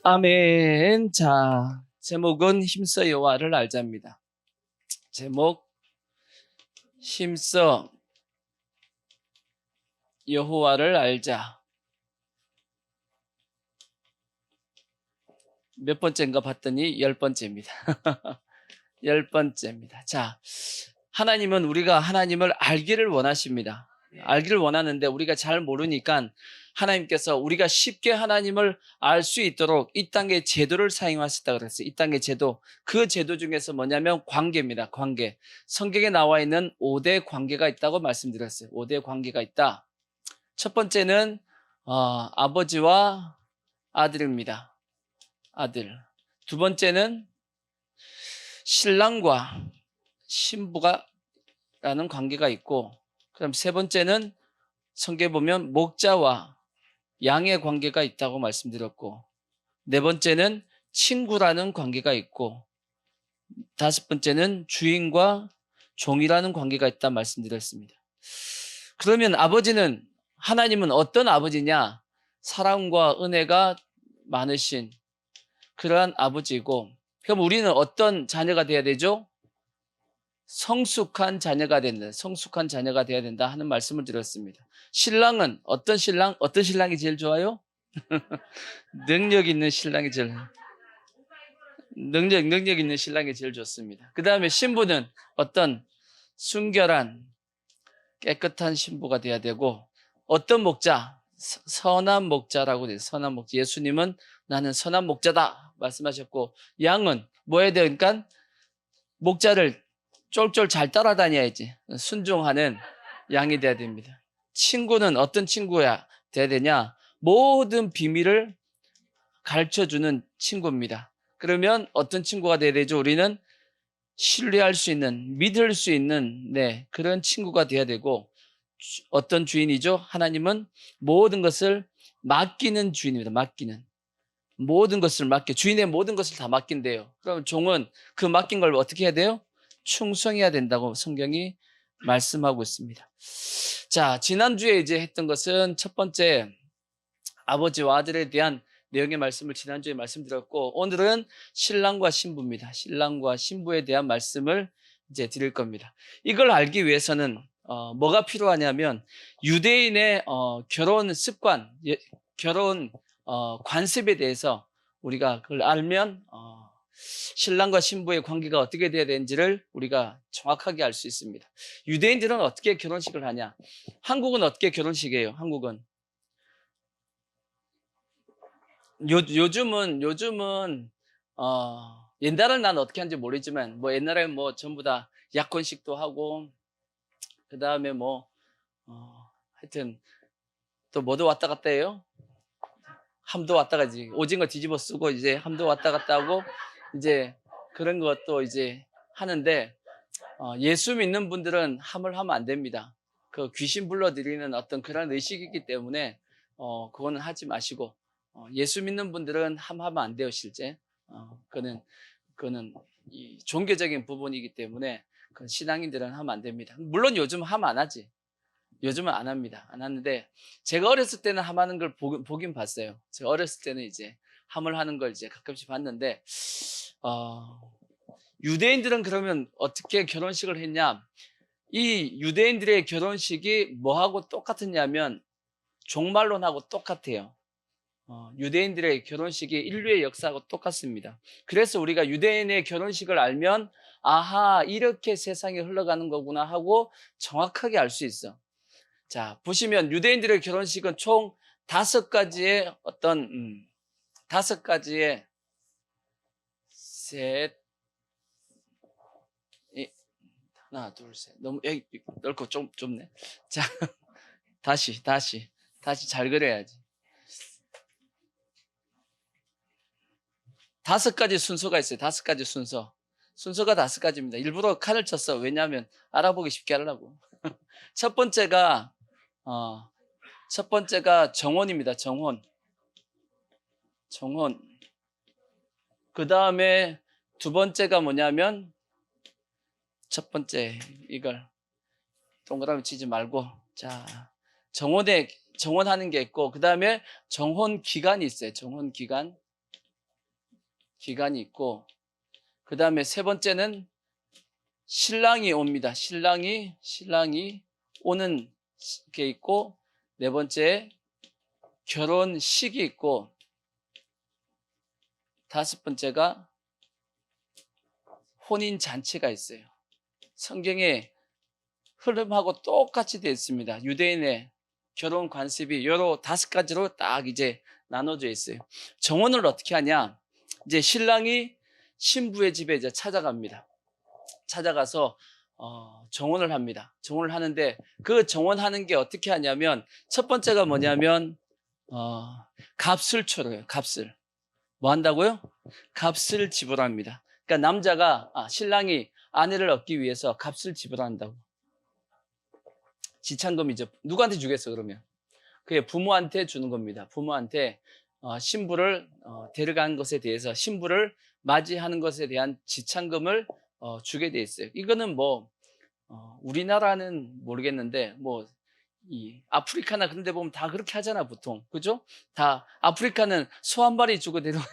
아멘. 자, 제목은 힘써 여호와를 알자입니다. 제목 힘써 여호와를 알자. 몇 번째인가 봤더니 10번째입니다. 10번째입니다. 자, 하나님은 우리가 하나님을 알기를 원하십니다. 알기를 원하는데 우리가 잘 모르니까 하나님께서 우리가 쉽게 하나님을 알 수 있도록 이 땅의 제도를 사용하셨다 그랬어요. 이 땅의 제도. 그 제도 중에서 뭐냐면 관계입니다. 관계. 성경에 나와 있는 5대 관계가 있다고 말씀드렸어요. 5대 관계가 있다. 첫 번째는 아버지와 아들입니다. 아들. 두 번째는 신랑과 신부가 라는 관계가 있고, 그다음 세 번째는 성경에 보면 목자와 양의 관계가 있다고 말씀드렸고, 네 번째는 친구라는 관계가 있고, 다섯 번째는 주인과 종이라는 관계가 있다 말씀드렸습니다. 그러면 아버지는, 하나님은 어떤 아버지냐? 사랑과 은혜가 많으신 그러한 아버지이고, 그럼 우리는 어떤 자녀가 돼야 되죠? 성숙한 자녀가 된다. 성숙한 자녀가 돼야 된다 하는 말씀을 드렸습니다. 신랑은 어떤 신랑이 제일 좋아요? 능력 있는 신랑이 제일 능력 있는 신랑이 제일 좋습니다. 그 다음에 신부는 어떤 순결한 깨끗한 신부가 돼야 되고, 어떤 목자? 선한 목자라고 돼요. 선한 목자. 예수님은 나는 선한 목자다 말씀하셨고, 양은 뭐 해야 되니까 목자를 쫄쫄 잘 따라다녀야지. 순종하는 양이 돼야 됩니다. 친구는 어떤 친구야 돼야 되냐? 모든 비밀을 가르쳐주는 친구입니다. 그러면 어떤 친구가 돼야 되죠? 우리는 신뢰할 수 있는, 믿을 수 있는 그런 친구가 돼야 되고, 어떤 주인이죠? 하나님은 모든 것을 맡기는 주인입니다. 맡기는. 모든 것을 주인의 모든 것을 다 맡긴대요. 그럼 종은 그 맡긴 걸 어떻게 해야 돼요? 충성해야 된다고 성경이 말씀하고 있습니다. 자, 지난주에 이제 했던 것은 첫 번째 아버지와 아들에 대한 내용의 말씀을 지난주에 말씀드렸고, 오늘은 신랑과 신부입니다. 신랑과 신부에 대한 말씀을 이제 드릴 겁니다. 이걸 알기 위해서는 뭐가 필요하냐면 유대인의 결혼 습관, 결혼 관습에 대해서 우리가 그걸 알면 신랑과 신부의 관계가 어떻게 돼야 되는지를 우리가 정확하게 알 수 있습니다. 유대인들은 어떻게 결혼식을 하냐? 한국은 어떻게 결혼식이에요? 한국은 요즘은 옛날은 난 어떻게 하는지 모르지만 뭐 옛날에 뭐 전부 다 약혼식도 하고, 그 다음에 하여튼 또 뭐도 왔다 갔다 해요. 함도 왔다 가지. 오징어 뒤집어 쓰고 이제 함도 왔다 갔다 하고 이제 그런 것도 이제 하는데, 예수 믿는 분들은 함을 하면 안 됩니다. 그 귀신 불러들이는 어떤 그런 의식이기 때문에 그거는 하지 마시고, 예수 믿는 분들은 함하면 안 돼요. 실제 그거는 이 종교적인 부분이기 때문에 그 신앙인들은 하면 안 됩니다. 물론 요즘 함 안 하지. 요즘은 안 합니다. 안 하는데 제가 어렸을 때는 함하는 걸 보긴 봤어요. 제가 어렸을 때는 이제 함을 하는 걸 이제 가끔씩 봤는데, 유대인들은 그러면 어떻게 결혼식을 했냐? 이 유대인들의 결혼식이 뭐하고 똑같았냐면 종말론하고 똑같아요. 유대인들의 결혼식이 인류의 역사하고 똑같습니다. 그래서 우리가 유대인의 결혼식을 알면 아하, 이렇게 세상이 흘러가는 거구나 하고 정확하게 알 수 있어. 자, 보시면 유대인들의 결혼식은 총 5가지의 다섯 가지의 셋, 하나, 둘, 셋. 너무 넓고 좀 좁네. 자, 다시 잘 그려야지. 5가지 순서가 있어요. 5가지 순서. 순서가 5가지입니다. 일부러 칸을 쳤어. 왜냐하면 알아보기 쉽게 하려고. 첫 번째가 정혼입니다. 정혼. 그 다음에 두 번째가 뭐냐면, 첫 번째 이걸 동그라미 치지 말고, 자, 정혼하는 게 있고, 그 다음에 정혼 기간이 있어요. 정혼 기간. 기간이 있고, 그 다음에 세 번째는 신랑이 옵니다. 신랑이 오는 게 있고, 네 번째 결혼식이 있고, 다섯 번째가 혼인잔치가 있어요. 성경에 흐름하고 똑같이 되어 있습니다. 유대인의 결혼 관습이 요로 다섯 가지로 딱 이제 나눠져 있어요. 정혼을 어떻게 하냐? 이제 신랑이 신부의 집에 이제 찾아갑니다. 찾아가서 정혼을 합니다. 정혼을 하는데 그 정혼하는 게 어떻게 하냐면 첫 번째가 뭐냐면 값을 치러요. 값을. 뭐 한다고요? 값을 지불합니다. 그러니까 남자가 신랑이 아내를 얻기 위해서 값을 지불한다고. 지참금이죠. 누구한테 주겠어 그러면? 그게 부모한테 주는 겁니다. 부모한테 신부를 데려간 것에 대해서 신부를 맞이하는 것에 대한 지참금을 주게 돼 있어요. 이거는 뭐 우리나라는 모르겠는데 뭐 이 아프리카나 그런 데 보면 다 그렇게 하잖아 보통. 그죠? 다 아프리카는 소 한 마리 주고 데려오는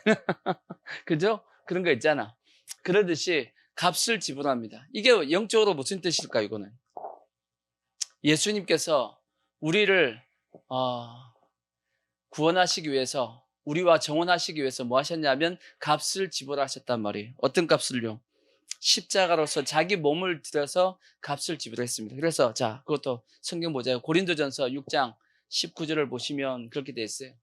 그죠? 그런 거 있잖아. 그러듯이 값을 지불합니다. 이게 영적으로 무슨 뜻일까 이거는? 예수님께서 우리를 구원하시기 위해서 우리와 정혼하시기 위해서 뭐 하셨냐면 값을 지불하셨단 말이에요. 어떤 값을요? 십자가로서 자기 몸을 들여서 값을 지불했습니다. 그래서 자 그것도 성경 보자요. 고린도전서 6장 19절을 보시면 그렇게 되어 있어요.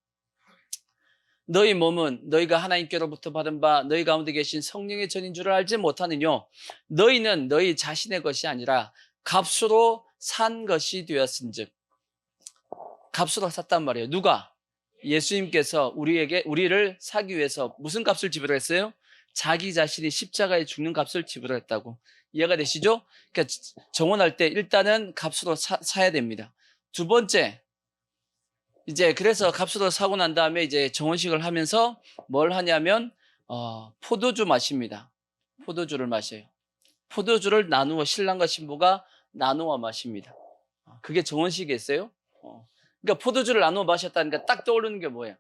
너희 몸은 너희가 하나님께로부터 받은 바 너희 가운데 계신 성령의 전인 줄을 알지 못하느뇨. 너희는 너희 자신의 것이 아니라 값으로 산 것이 되었은즉. 값으로 샀단 말이에요. 누가? 예수님께서 우리를 사기 위해서 무슨 값을 지불했어요? 자기 자신이 십자가에 죽는 값을 지불했다고. 이해가 되시죠? 그러니까 정혼할 때 일단은 값으로 사야 됩니다. 두 번째, 이제 그래서 값으로 사고 난 다음에 이제 정혼식을 하면서 뭘 하냐면 포도주 마십니다. 포도주를 마셔요. 포도주를 나누어 신랑과 신부가 나누어 마십니다. 그게 정혼식이었어요. 그러니까 포도주를 나누어 마셨다니까 딱 떠오르는 게 뭐예요?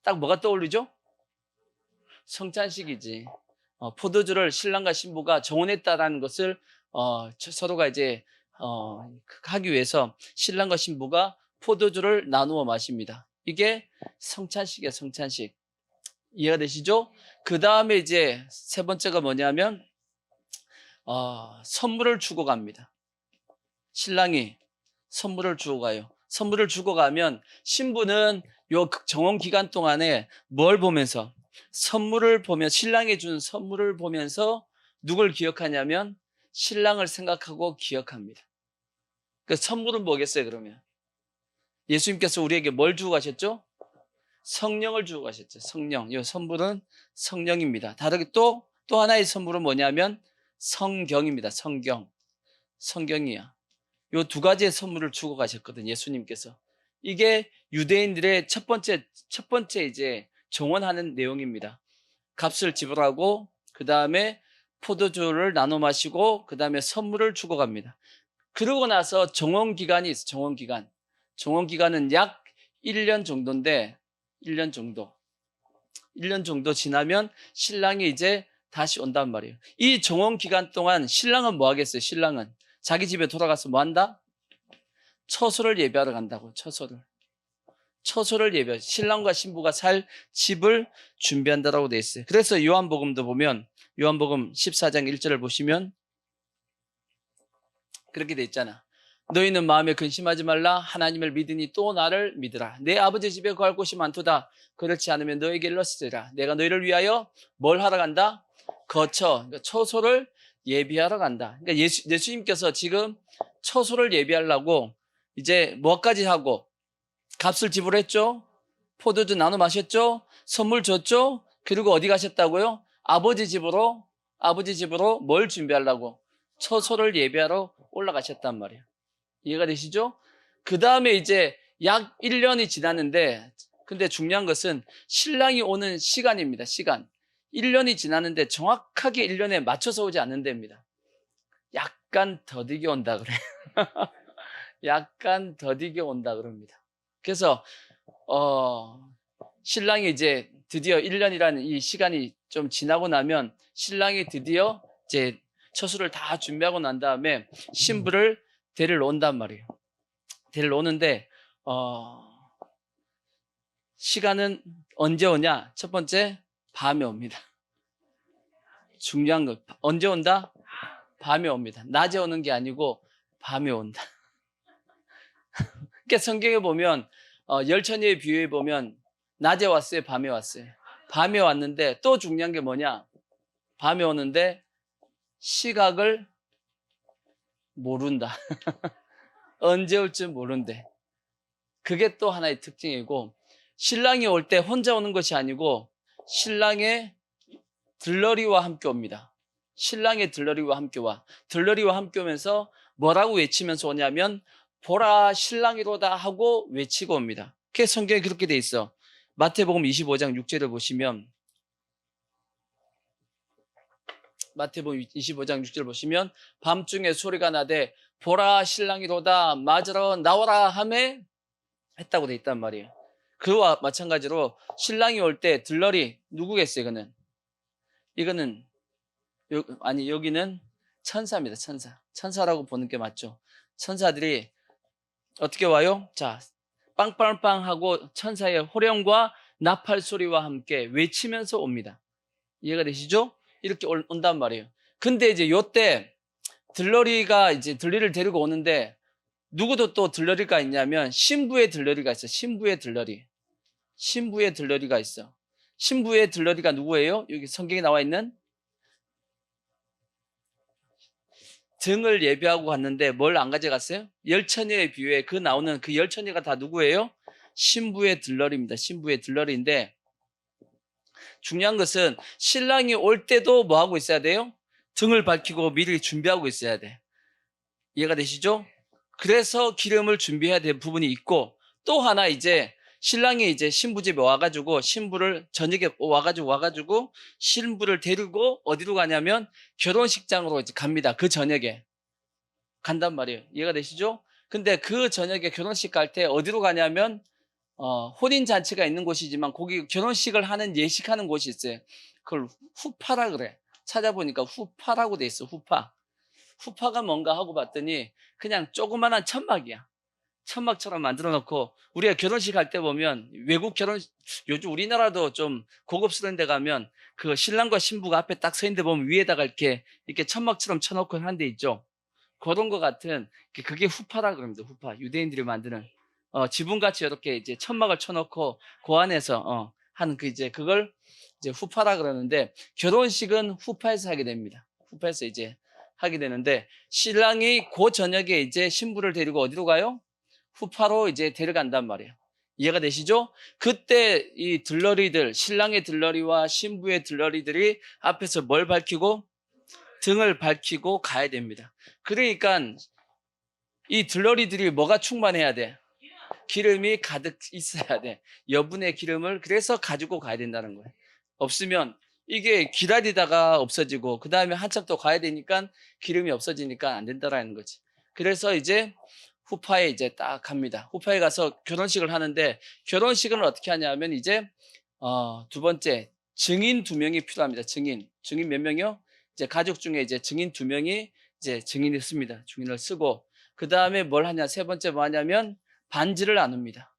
딱 뭐가 떠오르죠? 성찬식이지. 포도주를 신랑과 신부가 정혼했다라는 것을 서로가 이제 하기 위해서 신랑과 신부가 포도주를 나누어 마십니다. 이게 성찬식이에요. 성찬식. 이해가 되시죠? 그 다음에 이제 세 번째가 뭐냐면 선물을 주고 갑니다. 신랑이 선물을 주고 가요. 선물을 주고 가면 신부는 요 정혼 기간 동안에 뭘 보면서 선물을 보며 신랑이 준 선물을 보면서 누굴 기억하냐면 신랑을 생각하고 기억합니다. 그 선물은 뭐겠어요 그러면? 예수님께서 우리에게 뭘 주고 가셨죠? 성령을 주고 가셨죠. 성령. 이 선물은 성령입니다. 다르게 또 하나의 선물은 뭐냐면 성경입니다. 성경이야. 요 두 가지의 선물을 주고 가셨거든 예수님께서. 이게 유대인들의 첫 번째 이제 정언하는 내용입니다. 값을 지불하고 그 다음에 포도주를 나눠 마시고 그 다음에 선물을 주고 갑니다. 그러고 나서 정원 기간이 있어. 정원 기간. 정원 기간은 약 1년 정도인데 1년 정도 지나면 신랑이 이제 다시 온단 말이에요. 이 정원 기간 동안 신랑은 뭐 하겠어요? 신랑은 자기 집에 돌아가서 뭐 한다? 처소를 예배하러 간다고. 처소를 예배. 신랑과 신부가 살 집을 준비한다라고 되어 있어요. 그래서 요한복음도 보면 요한복음 14장 1절을 보시면 그렇게 되어 있잖아. 너희는 마음에 근심하지 말라. 하나님을 믿으니 또 나를 믿으라. 내 아버지 집에 거할 곳이 많도다. 그렇지 않으면 너에게 일렀으리라. 내가 너희를 위하여 뭘 하러 간다? 그러니까 처소를 예비하러 간다. 그러니까 예수님께서 지금 처소를 예비하려고 이제 뭐까지 하고 값을 지불했죠. 포도주 나눠 마셨죠. 선물 줬죠. 그리고 어디 가셨다고요? 아버지 집으로 뭘 준비하려고? 처소를 예비하러 올라가셨단 말이에요. 이해가 되시죠? 그 다음에 이제 약 1년이 지났는데 근데 중요한 것은 신랑이 오는 시간입니다. 시간. 1년이 지났는데 정확하게 1년에 맞춰서 오지 않는답니다. 약간 더디게 온다 그래요. 약간 더디게 온다 그럽니다. 그래서 신랑이 이제 드디어 1년이라는 이 시간이 좀 지나고 나면 신랑이 드디어 이제 처수를 다 준비하고 난 다음에 신부를 데리러 온단 말이에요. 데리러 오는데 시간은 언제 오냐? 첫 번째, 밤에 옵니다. 중요한 거. 언제 온다? 밤에 옵니다. 낮에 오는 게 아니고 밤에 온다. 그러니까 성경에 보면 열처녀의 비유에 보면 낮에 왔어요, 밤에 왔어요? 밤에 왔는데 또 중요한 게 뭐냐? 밤에 오는데 시각을 모른다. 언제 올지 모른대. 그게 또 하나의 특징이고, 신랑이 올 때 혼자 오는 것이 아니고 신랑의 들러리와 함께 옵니다. 신랑의 들러리와 함께 와. 들러리와 함께 오면서 뭐라고 외치면서 오냐면 보라 신랑이로다 하고 외치고 옵니다. 그 성경에 그렇게 돼 있어. 마태복음 25장 6절을 보시면, 마태복음 25장 6절 보시면 밤중에 소리가 나되 보라 신랑이로다 맞으러 나오라 하매 했다고 돼 있단 말이에요. 그와 마찬가지로 신랑이 올 때 들러리 누구겠어요? 이거는 여기는 천사입니다. 천사라고 보는 게 맞죠. 천사들이 어떻게 와요? 자, 빵빵빵 하고 천사의 호령과 나팔 소리와 함께 외치면서 옵니다. 이해가 되시죠? 이렇게 온단 말이에요. 근데 이제 요때 들러리가 이제 들러리를 데리고 오는데 누구도 또 들러리가 있냐면 신부의 들러리가 있어. 신부의 들러리가 있어. 신부의 들러리가 누구예요? 여기 성경에 나와 있는 등을 예비하고 갔는데 뭘 안 가져갔어요? 열처녀의 비유에 나오는 그 열처녀가 다 누구예요? 신부의 들러리입니다. 신부의 들러리인데 중요한 것은 신랑이 올 때도 뭐 하고 있어야 돼요? 등을 밝히고 미리 준비하고 있어야 돼. 이해가 되시죠? 그래서 기름을 준비해야 될 부분이 있고, 또 하나 이제 신랑이 이제 신부 집에 와가지고 신부를 저녁에 와가지고 신부를 데리고 어디로 가냐면 결혼식장으로 이제 갑니다. 그 저녁에 간단 말이에요. 이해가 되시죠? 근데 그 저녁에 결혼식 갈 때 어디로 가냐면 혼인 잔치가 있는 곳이지만 거기 결혼식을 하는 예식하는 곳이 있어요. 그걸 후파라 그래. 찾아보니까 후파라고 돼 있어. 후파가 뭔가 하고 봤더니 그냥 조그만한 천막이야. 천막처럼 만들어 놓고 우리가 결혼식 할 때 보면 외국 요즘 우리나라도 좀 고급스러운 데 가면 그 신랑과 신부가 앞에 딱 서 있는데 보면 위에다가 이렇게 천막처럼 쳐놓고 하는 데 있죠. 그런 거 같은 그게 후파라 그럽니다. 후파. 유대인들이 만드는 지붕같이 이렇게 이제 천막을 쳐놓고 그 안에서 하는 그걸 이제 후파라 그러는데 결혼식은 후파에서 하게 됩니다. 후파에서 이제 하게 되는데 신랑이 그 저녁에 이제 신부를 데리고 어디로 가요? 후파로 이제 데려간단 말이에요. 이해가 되시죠? 그때 이 들러리들, 신랑의 들러리와 신부의 들러리들이 앞에서 뭘 밝히고? 등을 밝히고 가야 됩니다. 그러니까 이 들러리들이 뭐가 충만해야 돼? 기름이 가득 있어야 돼. 여분의 기름을 그래서 가지고 가야 된다는 거예요. 없으면 이게 기다리다가 없어지고 그 다음에 한참 더 가야 되니까 기름이 없어지니까 안 된다라는 거지. 그래서 이제 후파에 이제 딱 갑니다. 후파에 가서 결혼식을 하는데 결혼식은 어떻게 하냐면 이제 두 번째 증인 2명이 필요합니다. 증인 몇 명이요? 이제 가족 중에 이제 증인 2명이 이제 증인을 씁니다. 증인을 쓰고 그 다음에 뭘 하냐? 세 번째 뭐 하냐면 반지를 나눕니다.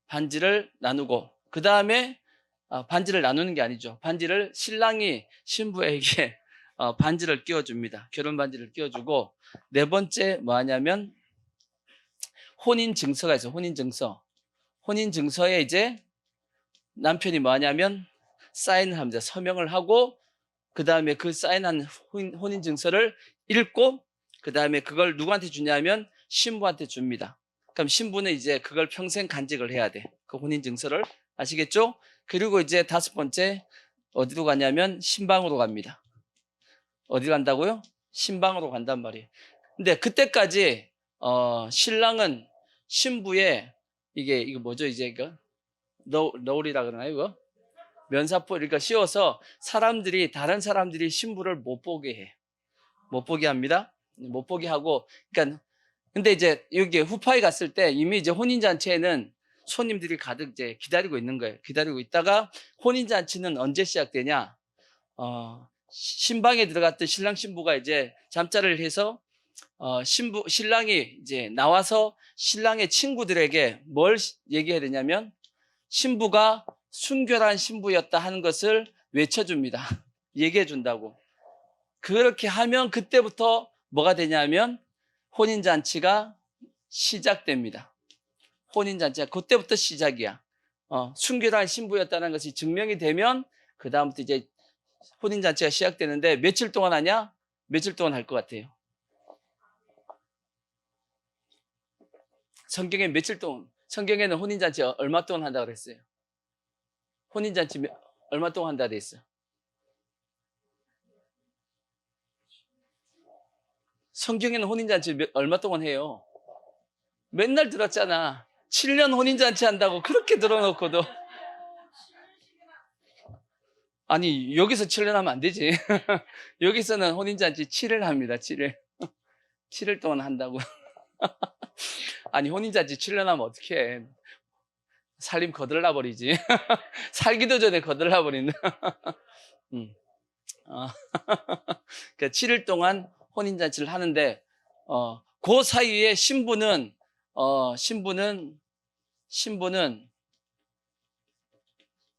반지를 나누고 그 다음에 반지를 나누는 게 아니죠. 반지를 신랑이 신부에게 반지를 끼워줍니다. 결혼 반지를 끼워주고 네 번째 뭐 하냐면 혼인 증서가 있어요. 혼인 증서에 이제 남편이 뭐 하냐면 사인을 합니다. 서명을 하고 그 다음에 그 사인한 혼인 증서를 읽고 그 다음에 그걸 누구한테 주냐면 신부한테 줍니다. 그럼 신부는 이제 그걸 평생 간직을 해야 돼. 그 혼인 증서를. 아시겠죠? 그리고 이제 다섯 번째 어디로 가냐면 신방으로 갑니다. 어디 간다고요? 신방으로 간단 말이에요. 근데 그때까지 신랑은 신부의 이거 뭐죠? 이제 이거 너울이라 그러나요? 이거 면사포 이렇게 씌워서 다른 사람들이 신부를 못 보게 해. 못 보게 합니다. 못 보게 하고 그러니까 근데 이제 여기 후파에 갔을 때 이미 이제 혼인잔치에는 손님들이 가득 이제 기다리고 있는 거예요. 기다리고 있다가 혼인잔치는 언제 시작되냐? 신방에 들어갔던 신랑 신부가 이제 잠자리를 해서 신랑이 이제 나와서 신랑의 친구들에게 뭘 얘기해야 되냐면 신부가 순결한 신부였다 하는 것을 외쳐줍니다. 얘기해 준다고. 그렇게 하면 그때부터 뭐가 되냐면 혼인잔치가 시작됩니다. 혼인잔치가 그때부터 시작이야. 순결한 신부였다는 것이 증명이 되면 그 다음부터 이제 혼인잔치가 시작되는데 며칠 동안 하냐? 며칠 동안 할 것 같아요? 성경에 며칠 동안, 성경에는 혼인잔치 얼마 동안 한다고 그랬어요? 혼인잔치 얼마 동안 한다 그랬어요? 성경에는 혼인잔치 얼마 동안 해요? 맨날 들었잖아. 7년 혼인잔치 한다고 그렇게 들어놓고도. 아니, 여기서 7년 하면 안 되지. 여기서는 혼인잔치 7일 합니다, 7일. 7일 동안 한다고. 아니, 혼인잔치 7년 하면 어떡해. 살림 거들나 버리지. 살기도 전에 거들나 버린다. 그러니까 7일 동안 혼인잔치를 하는데, 그 사이에 신부는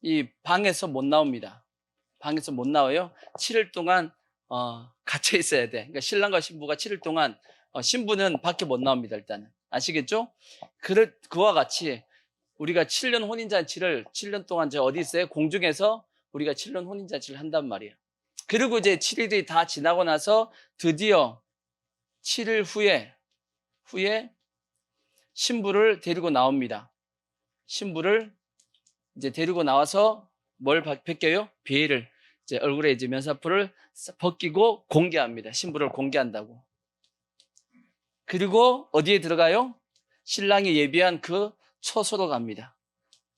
이 방에서 못 나옵니다. 방에서 못 나와요. 7일 동안 갇혀 있어야 돼. 그러니까 신랑과 신부가 7일 동안 신부는 밖에 못 나옵니다. 일단은 아시겠죠? 그와 같이 우리가 7년 혼인잔치를 7년 동안 저 어디 있어요? 공중에서 우리가 7년 혼인잔치를 한단 말이에요. 그리고 이제 7일이 다 지나고 나서 드디어 7일 후에 신부를 데리고 나옵니다. 신부를 이제 데리고 나와서 뭘 벗겨요? 베일을, 이제 얼굴에 이제 면사포를 벗기고 공개합니다. 신부를 공개한다고. 그리고 어디에 들어가요? 신랑이 예비한 그 처소로 갑니다.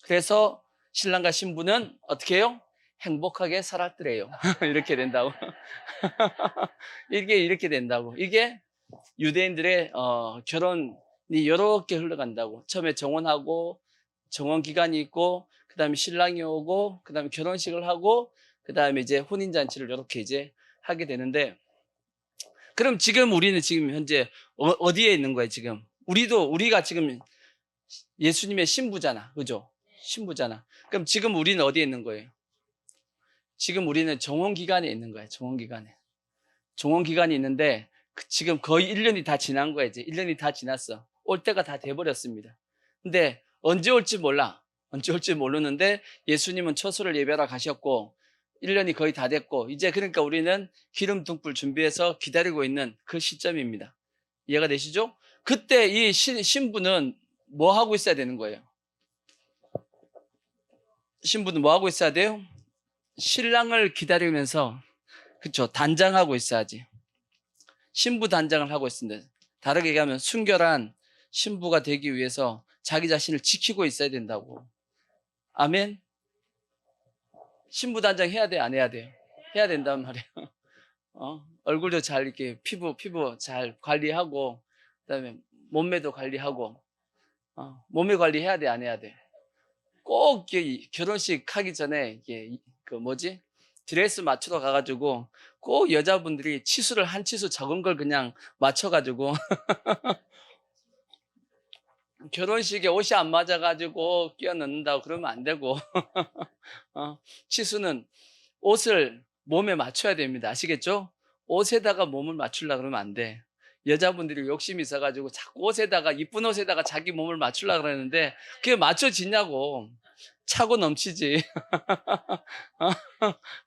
그래서 신랑과 신부는 어떻게 해요? 행복하게 살았더래요. 이렇게 된다고. 이렇게 된다고. 이게 유대인들의 결혼이 이렇게 흘러간다고. 처음에 정혼하고 정혼 기간이 있고, 그 다음에 신랑이 오고, 그 다음에 결혼식을 하고, 그 다음에 이제 혼인잔치를 이렇게 이제 하게 되는데, 그럼 지금 우리는 지금 현재 어디에 있는 거예요, 지금? 우리가 지금 예수님의 신부잖아. 그죠? 신부잖아. 그럼 지금 우리는 어디에 있는 거예요? 지금 우리는 정혼 기간에 있는 거예요, 정혼 기간에. 정혼 기간이 있는데, 지금 거의 1년이 다 지난 거예요, 이제. 1년이 다 지났어. 올 때가 다 돼버렸습니다. 근데 언제 올지 몰라. 언제 올지 모르는데 예수님은 처소를 예배하러 가셨고 1년이 거의 다 됐고 이제 그러니까 우리는 기름 등불 준비해서 기다리고 있는 그 시점입니다. 이해가 되시죠? 그때 이 신부는 뭐 하고 있어야 되는 거예요? 신부는 뭐 하고 있어야 돼요? 신랑을 기다리면서 그렇죠. 단장하고 있어야지. 신부 단장을 하고 있습니다. 다르게 얘기하면 순결한 신부가 되기 위해서 자기 자신을 지키고 있어야 된다고. 아멘. 신부 단장 해야 돼, 안 해야 돼? 해야 된단 말이야. 얼굴도 잘 이렇게 피부 잘 관리하고, 그다음에 몸매도 관리하고, 몸매 관리해야 돼, 안 해야 돼? 꼭 결혼식 하기 전에 이게 드레스 맞추러 가가지고 꼭 여자분들이 치수를 한 치수 적은 걸 그냥 맞춰가지고 결혼식에 옷이 안 맞아가지고 끼워 넣는다고 그러면 안 되고 치수는 옷을 몸에 맞춰야 됩니다. 아시겠죠? 옷에다가 몸을 맞추려고 그러면 안 돼. 여자분들이 욕심이 있어가지고 자꾸 옷에다가 이쁜 옷에다가 자기 몸을 맞추려고 그러는데 그게 맞춰지냐고. 차고 넘치지.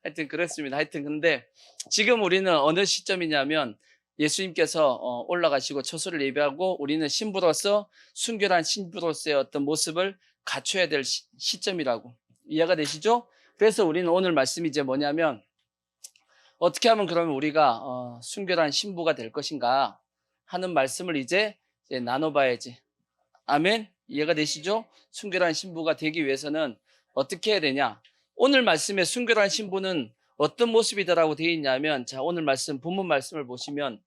하여튼 그렇습니다. 하여튼 근데 지금 우리는 어느 시점이냐면 예수님께서 올라가시고 처소를 예배하고 우리는 신부로서 순결한 신부로서의 어떤 모습을 갖춰야 될 시점이라고. 이해가 되시죠? 그래서 우리는 오늘 말씀이 이제 뭐냐면 어떻게 하면 그러면 우리가 순결한 신부가 될 것인가 하는 말씀을 이제 나눠봐야지. 아멘. 이해가 되시죠? 순결한 신부가 되기 위해서는 어떻게 해야 되냐? 오늘 말씀에 순결한 신부는 어떤 모습이다라고 되어 있냐면, 자, 오늘 말씀, 본문 말씀을 보시면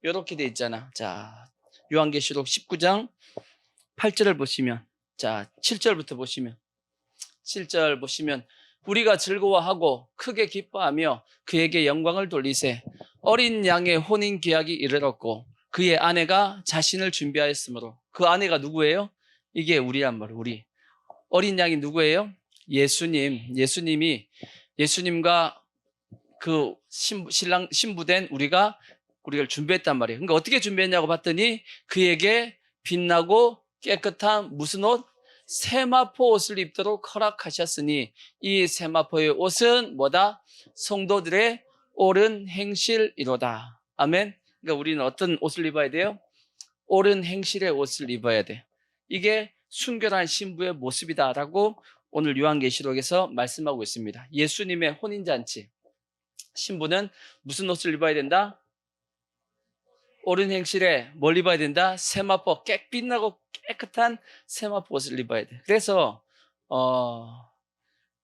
이렇게 되어 있잖아. 자, 요한계시록 19장 8절을 보시면 자, 7절부터 보시면 7절 보시면 우리가 즐거워하고 크게 기뻐하며 그에게 영광을 돌리세. 어린 양의 혼인 계약이 이르렀고 그의 아내가 자신을 준비하였으므로. 그 아내가 누구예요? 이게 우리란 말이에요. 우리. 어린 양이 누구예요? 예수님이 예수님과 그 신부된 우리를 준비했단 말이에요. 그러니까 어떻게 준비했냐고 봤더니 그에게 빛나고 깨끗한 무슨 옷? 세마포 옷을 입도록 허락하셨으니 이 세마포의 옷은 뭐다? 성도들의 옳은 행실이로다. 아멘. 그러니까 우리는 어떤 옷을 입어야 돼요? 옳은 행실의 옷을 입어야 돼. 이게 순결한 신부의 모습이다라고 오늘 요한계시록에서 말씀하고 있습니다. 예수님의 혼인잔치. 신부는 무슨 옷을 입어야 된다? 옳은 행실에 뭘 입어야 된다? 세마포, 빛나고 깨끗한 세마포 옷을 입어야 돼. 그래서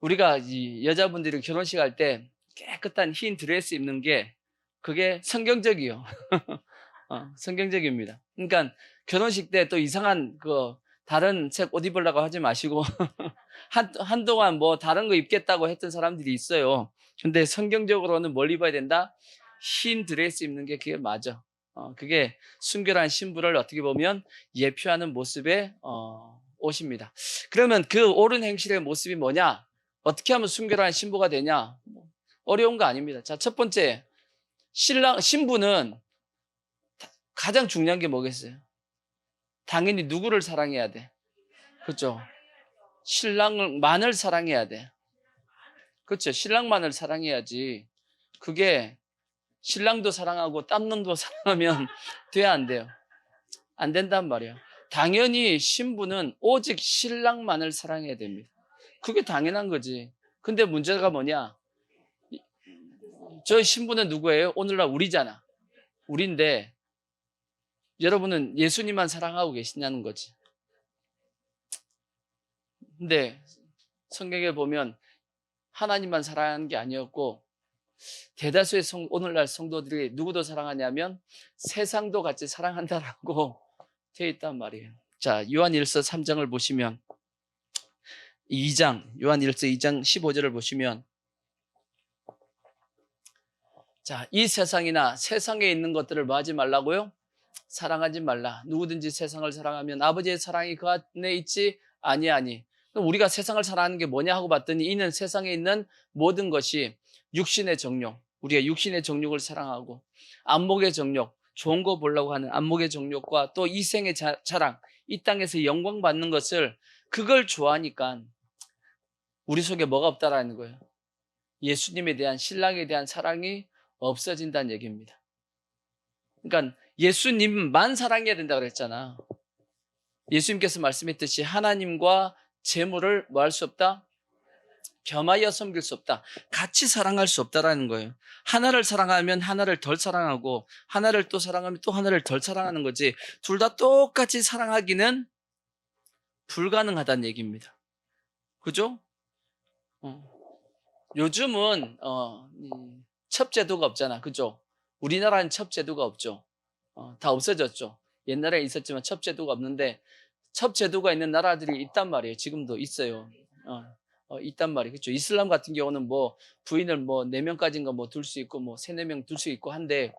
우리가 이 여자분들이 결혼식 할 때 깨끗한 흰 드레스 입는 게 그게 성경적이요. 성경적입니다. 그러니까 결혼식 때 또 이상한 다른 색 옷 입으려고 하지 마시고 한동안 뭐 다른 거 입겠다고 했던 사람들이 있어요. 근데 성경적으로는 뭘 입어야 된다? 흰 드레스 입는 게 그게 맞아. 그게 순결한 신부를 어떻게 보면 예표하는 모습의 옷입니다. 그러면 그 옳은 행실의 모습이 뭐냐? 어떻게 하면 순결한 신부가 되냐? 어려운 거 아닙니다. 자, 첫 번째, 신부는 가장 중요한 게 뭐겠어요? 당연히 누구를 사랑해야 돼? 그렇죠? 신랑만을 사랑해야 돼. 그렇죠? 신랑만을 사랑해야지. 그게 신랑도 사랑하고 땀눈도 사랑하면 돼야 안 돼요? 안 된단 말이에요. 당연히 신부는 오직 신랑만을 사랑해야 됩니다. 그게 당연한 거지. 근데 문제가 뭐냐? 저 신부는 누구예요? 오늘날 우리잖아. 우리인데 여러분은 예수님만 사랑하고 계시냐는 거지. 근데 성경에 보면 하나님만 사랑하는 게 아니었고 대다수의 오늘날 성도들이 누구도 사랑하냐면 세상도 같이 사랑한다라고 되어 있단 말이에요. 자, 요한일서 3장을 보시면 요한일서 2장 15절을 보시면 자, 이 세상이나 세상에 있는 것들을 뭐 하지 말라고요? 사랑하지 말라. 누구든지 세상을 사랑하면 아버지의 사랑이 그 안에 있지 아니하니. 그럼 우리가 세상을 사랑하는 게 뭐냐 하고 봤더니 이는 세상에 있는 모든 것이 육신의 정욕, 우리가 육신의 정욕을 사랑하고 안목의 정욕, 좋은 거 보려고 하는 안목의 정욕과 또 이생의 자랑, 이 땅에서 영광 받는 것을 그걸 좋아하니까 우리 속에 뭐가 없다라는 거예요. 예수님에 대한 신랑에 대한 사랑이 없어진다는 얘기입니다. 그러니까 예수님만 사랑해야 된다고 그랬잖아. 예수님께서 말씀했듯이 하나님과 재물을 뭐 할 수 없다? 겸하여 섬길 수 없다. 같이 사랑할 수 없다라는 거예요. 하나를 사랑하면 하나를 덜 사랑하고 하나를 또 사랑하면 또 하나를 덜 사랑하는 거지. 둘 다 똑같이 사랑하기는 불가능하다는 얘기입니다. 그죠? 요즘은 첩제도가 없잖아. 그죠? 우리나라는 첩제도가 없죠. 다 없어졌죠. 옛날에 있었지만 첩제도가 없는데 첩제도가 있는 나라들이 있단 말이에요. 지금도 있어요. 있단 말이에요. 그렇죠? 이슬람 같은 경우는 뭐 부인을 뭐 4명까지인가 뭐 둘 수 있고 뭐 3, 4명 둘 수 있고 한데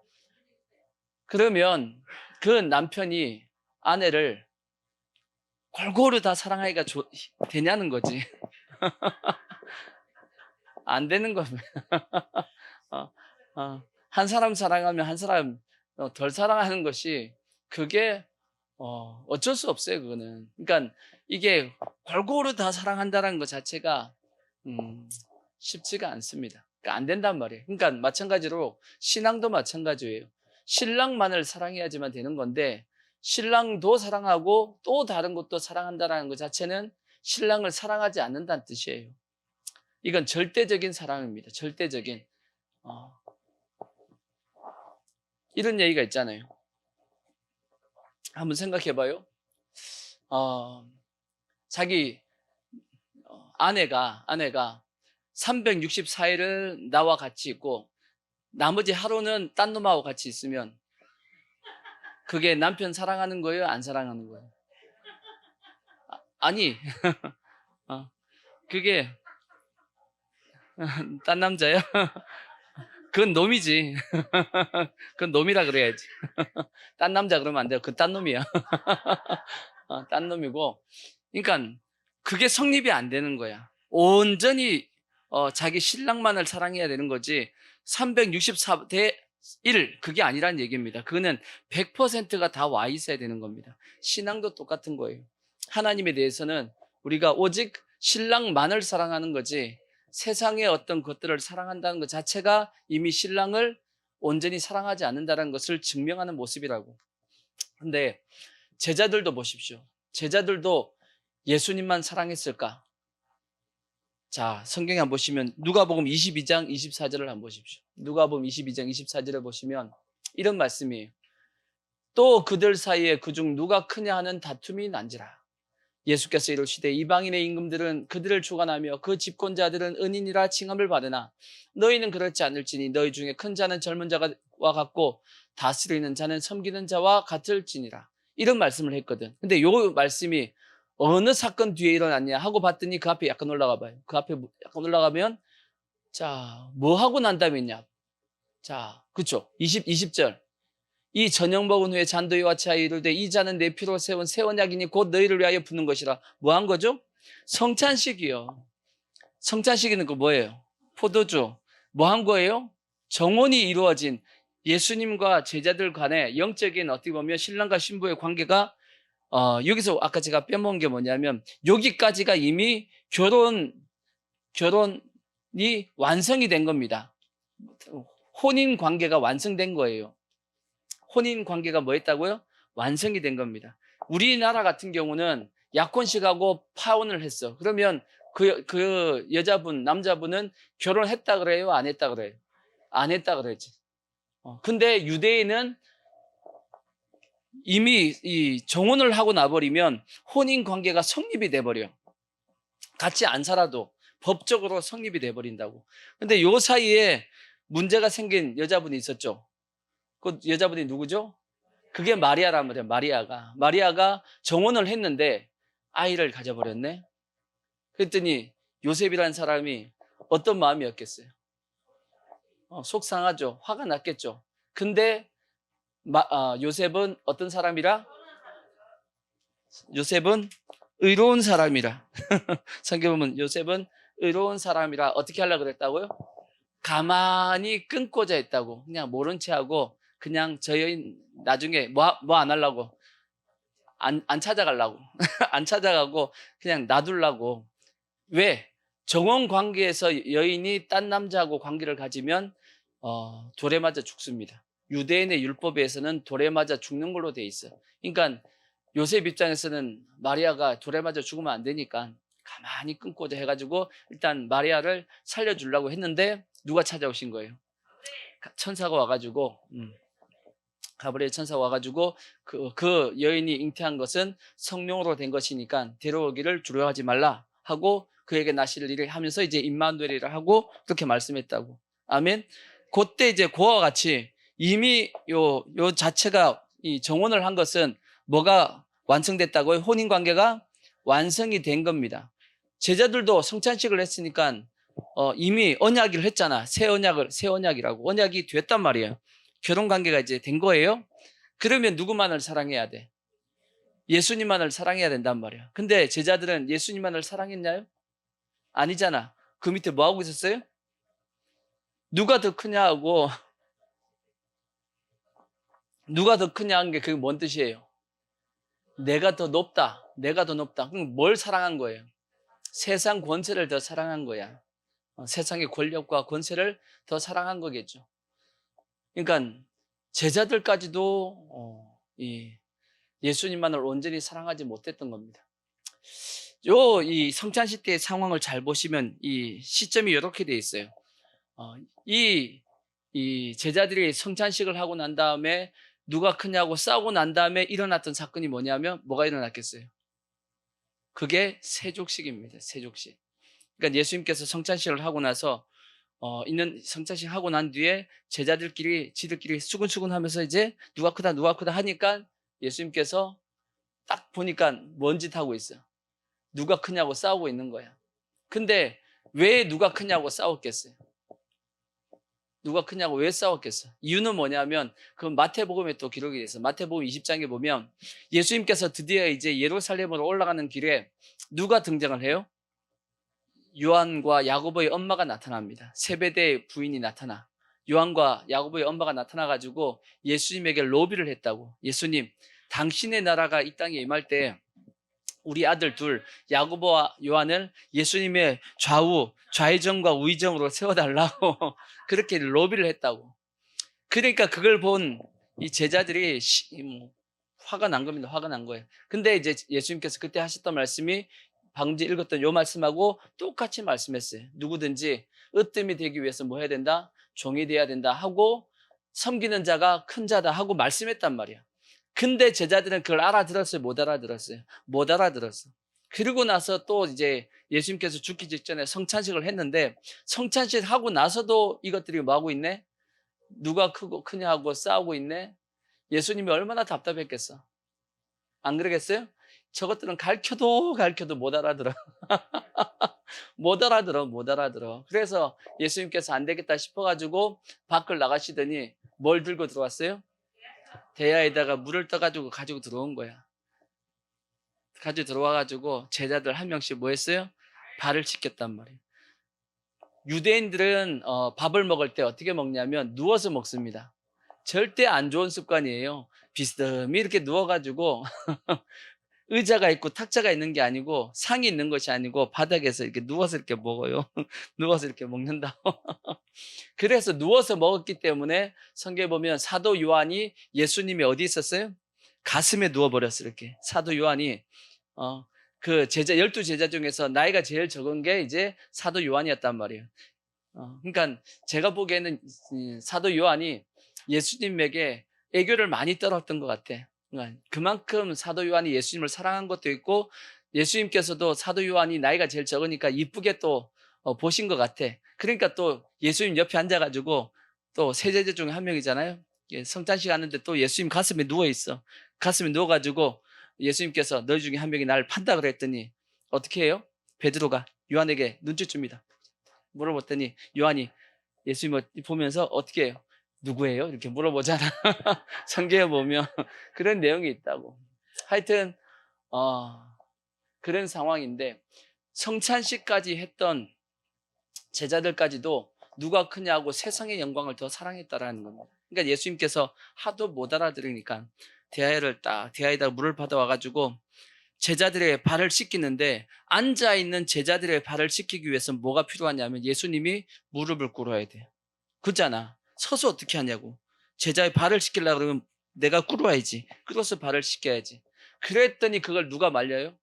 그러면 그 남편이 아내를 골고루 다 사랑하기가 되냐는 거지. 안 되는 겁니다. 한 사람 사랑하면 한 사람 덜 사랑하는 것이 그게 어쩔 수 없어요. 그거는. 그러니까 이게 골고루 다 사랑한다는 것 자체가 쉽지가 않습니다. 그러니까 안 된단 말이에요. 그러니까 마찬가지로 신앙도 마찬가지예요. 신랑만을 사랑해야지만 되는 건데 신랑도 사랑하고 또 다른 것도 사랑한다는 것 자체는 신랑을 사랑하지 않는다는 뜻이에요. 이건 절대적인 사랑입니다. 절대적인. 이런 얘기가 있잖아요. 한번 생각해봐요. 자기 아내가 364일을 나와 같이 있고 나머지 하루는 딴 놈하고 같이 있으면 그게 남편 사랑하는 거예요? 안 사랑하는 거예요? 아니, 어, 그게 딴 남자야? 그건 놈이지. 그건 놈이라 그래야지. 딴 남자 그러면 안 돼요. 그건 딴 놈이야. 딴 놈이고. 그러니까 그게 성립이 안 되는 거야. 온전히 자기 신랑만을 사랑해야 되는 거지. 364대 1 그게 아니란 얘기입니다. 그거는 100%가 다 와 있어야 되는 겁니다. 신앙도 똑같은 거예요. 하나님에 대해서는 우리가 오직 신랑만을 사랑하는 거지 세상의 어떤 것들을 사랑한다는 것 자체가 이미 신랑을 온전히 사랑하지 않는다는 것을 증명하는 모습이라고. 근데 제자들도 보십시오. 제자들도 예수님만 사랑했을까? 자, 성경에 한번 보시면 누가복음 22장 24절을 한번 보십시오. 누가복음 22장 24절을 보시면 이런 말씀이에요. 또 그들 사이에 그중 누가 크냐 하는 다툼이 난지라. 예수께서 이르시되 이방인의 임금들은 그들을 주관하며 그 집권자들은 은인이라 칭함을 받으나 너희는 그렇지 않을지니 너희 중에 큰 자는 젊은 자와 같고 다스리는 자는 섬기는 자와 같을지니라. 이런 말씀을 했거든. 근데 요 말씀이 어느 사건 뒤에 일어났냐 하고 봤더니 그 앞에 약간 올라가 봐요. 그 앞에 약간 올라가면 자, 뭐 하고 난 다음에 있냐? 자, 그쵸? 20절. 이 저녁 먹은 후에 잔도이와 차에 이르되 이 잔은 내 피로 세운 새 언약이니 곧 너희를 위하여 붓는 것이라. 뭐 한 거죠? 성찬식이요. 성찬식이는 그 뭐예요? 포도주. 뭐 한 거예요? 정혼이 이루어진 예수님과 제자들 간의 영적인 어떻게 보면 신랑과 신부의 관계가 여기서 아까 제가 빼먹은 게 뭐냐면 여기까지가 이미 결혼이 완성이 된 겁니다. 혼인 관계가 완성된 거예요. 혼인 관계가 뭐 했다고요? 완성이 된 겁니다. 우리나라 같은 경우는 약혼식하고 파혼을 했어. 그러면 그 여자분, 남자분은 결혼했다 그래요? 안 했다 그래요? 안 했다 그러지. 근데 유대인은 이미 이 정혼을 하고 나버리면 혼인 관계가 성립이 돼버려. 같이 안 살아도 법적으로 성립이 돼버린다고. 근데 요 사이에 문제가 생긴 여자분이 있었죠. 그 여자분이 누구죠? 그게 마리아란 말이에요. 마리아가 정혼을 했는데 아이를 가져버렸네. 그랬더니 요셉이라는 사람이 어떤 마음이었겠어요? 속상하죠. 화가 났겠죠. 근데 요셉은 어떤 사람이라? 요셉은 의로운 사람이라. 성경 보면 요셉은 의로운 사람이라 어떻게 하려고 그랬다고요? 가만히 끊고자 했다고. 그냥 모른 채 하고 그냥 저 여인 나중에 뭐 안 하려고 안 찾아가려고 안 찾아가고 그냥 놔두려고. 왜? 정원 관계에서 여인이 딴 남자하고 관계를 가지면 돌에 맞아 죽습니다. 유대인의 율법에서는 돌에 맞아 죽는 걸로 돼 있어요. 그러니까 요셉 입장에서는 마리아가 돌에 맞아 죽으면 안 되니까 가만히 끊고자 해가지고 일단 마리아를 살려주려고 했는데 누가 찾아오신 거예요? 천사가 와가지고 가브리엘 천사가 와가지고 그 여인이 잉태한 것은 성령으로 된 것이니까 데려오기를 두려워하지 말라 하고 그에게 나실 일을 하면서 이제 임마누엘이라 하고 그렇게 말씀했다고. 아멘. 그때 이제 그와 같이 이미 요 자체가 이 정혼을 한 것은 뭐가 완성됐다고요? 혼인 관계가 완성이 된 겁니다. 제자들도 성찬식을 했으니까 이미 언약을 했잖아. 새 언약이라고. 언약이 됐단 말이에요. 결혼 관계가 이제 된 거예요. 그러면 누구만을 사랑해야 돼? 예수님만을 사랑해야 된단 말이야. 근데 제자들은 예수님만을 사랑했나요? 아니잖아. 그 밑에 뭐 하고 있었어요? 누가 더 크냐 하고 누가 더 크냐 하는 게 그게 뭔 뜻이에요? 내가 더 높다. 내가 더 높다. 그럼 뭘 사랑한 거예요? 세상 권세를 더 사랑한 거야. 세상의 권력과 권세를 더 사랑한 거겠죠. 그러니까 제자들까지도 이 예수님만을 온전히 사랑하지 못했던 겁니다. 이 성찬식 때의 상황을 잘 보시면 이 시점이 이렇게 돼 있어요. 이 제자들이 성찬식을 하고 난 다음에 누가 크냐고 싸우고 난 다음에 일어났던 사건이 뭐냐면 뭐가 일어났겠어요? 그게 세족식입니다. 세족식. 그러니까 예수님께서 성찬식을 하고 나서 있는 성찬식 하고 난 뒤에 지들끼리 수근수근 하면서 이제 누가 크다 하니까 예수님께서 딱 보니까 뭔 짓 하고 있어요? 누가 크냐고 싸우고 있는 거야. 근데 왜 누가 크냐고 싸웠겠어요? 누가 크냐고 왜 싸웠겠어? 이유는 뭐냐면 그 마태복음에 또 기록이 돼서 마태복음 20장에 보면 예수님께서 드디어 이제 예루살렘으로 올라가는 길에 누가 등장을 해요? 요한과 야고보의 엄마가 나타납니다. 세베대의 부인이 나타나. 요한과 야고보의 엄마가 나타나가지고 예수님에게 로비를 했다고. 예수님, 당신의 나라가 이 땅에 임할 때 우리 아들 둘, 야고보와 요한을 예수님의 좌회전과 우회전으로 세워달라고 그렇게 로비를 했다고. 그러니까 그걸 본 이 제자들이 화가 난 겁니다. 화가 난 거예요. 근데 이제 예수님께서 그때 하셨던 말씀이 방금 읽었던 요 말씀하고 똑같이 말씀했어요. 누구든지 으뜸이 되기 위해서 뭐 해야 된다? 종이 돼야 된다 하고 섬기는 자가 큰 자다 하고 말씀했단 말이야. 근데 제자들은 그걸 알아들었어요? 못 알아들었어요? 못 알아들었어. 그리고 나서 또 이제 예수님께서 죽기 직전에 성찬식을 했는데 성찬식 하고 나서도 이것들이 뭐 하고 있네? 누가 크고 크냐 하고 싸우고 있네? 예수님이 얼마나 답답했겠어? 안 그러겠어요? 저것들은 가르쳐도 못 알아들어. 못 알아들어. 그래서 예수님께서 안 되겠다 싶어가지고 밖을 나가시더니 뭘 들고 들어왔어요? 대야에다가 물을 떠가지고 가지고 들어온 거야. 가지고 들어와가지고 제자들 한 명씩 뭐 했어요? 발을 씻겼단 말이에요. 유대인들은 밥을 먹을 때 어떻게 먹냐면 누워서 먹습니다. 절대 안 좋은 습관이에요. 비스듬히 이렇게 누워가지고 의자가 있고 탁자가 있는 게 아니고 상이 있는 것이 아니고 바닥에서 이렇게 누워서 이렇게 먹어요. 누워서 이렇게 먹는다. 그래서 누워서 먹었기 때문에 성경에 보면 사도 요한이 예수님이 어디 있었어요? 가슴에 누워버렸어요. 이렇게 사도 요한이 그 제자 12제자 중에서 나이가 제일 적은 게 이제 사도 요한이었단 말이에요. 그러니까 제가 보기에는 사도 요한이 예수님에게 애교를 많이 떨었던 것 같아. 그러니까 그만큼 사도 요한이 예수님을 사랑한 것도 있고 예수님께서도 사도 요한이 나이가 제일 적으니까 이쁘게 또 보신 것 같아. 그러니까 또 예수님 옆에 앉아가지고 또 세 제자 중에 한 명이잖아요. 성찬식 하는데 또 예수님 가슴에 누워있어. 가슴에 누워가지고 예수님께서 너희 중에 한 명이 나를 판다 그랬더니 어떻게 해요? 베드로가 요한에게 눈치 줍니다. 물어봤더니 요한이 예수님을 보면서 어떻게 해요? 누구예요? 이렇게 물어보잖아. 성경에 보면 그런 내용이 있다고. 하여튼 그런 상황인데 성찬식까지 했던 제자들까지도 누가 크냐고 세상의 영광을 더 사랑했다라는 겁니다. 그러니까 예수님께서 하도 못 알아들으니까 대야에다가 물을 받아와가지고 제자들의 발을 씻기는데 앉아있는 제자들의 발을 씻기기 위해서 뭐가 필요하냐면 예수님이 무릎을 꿇어야 돼요. 그렇잖아. 서서 어떻게 하냐고. 제자의 발을 씻기려고 그러면 내가 꿇어야지. 꿇어서 발을 씻겨야지. 그랬더니 그걸 누가 말려요?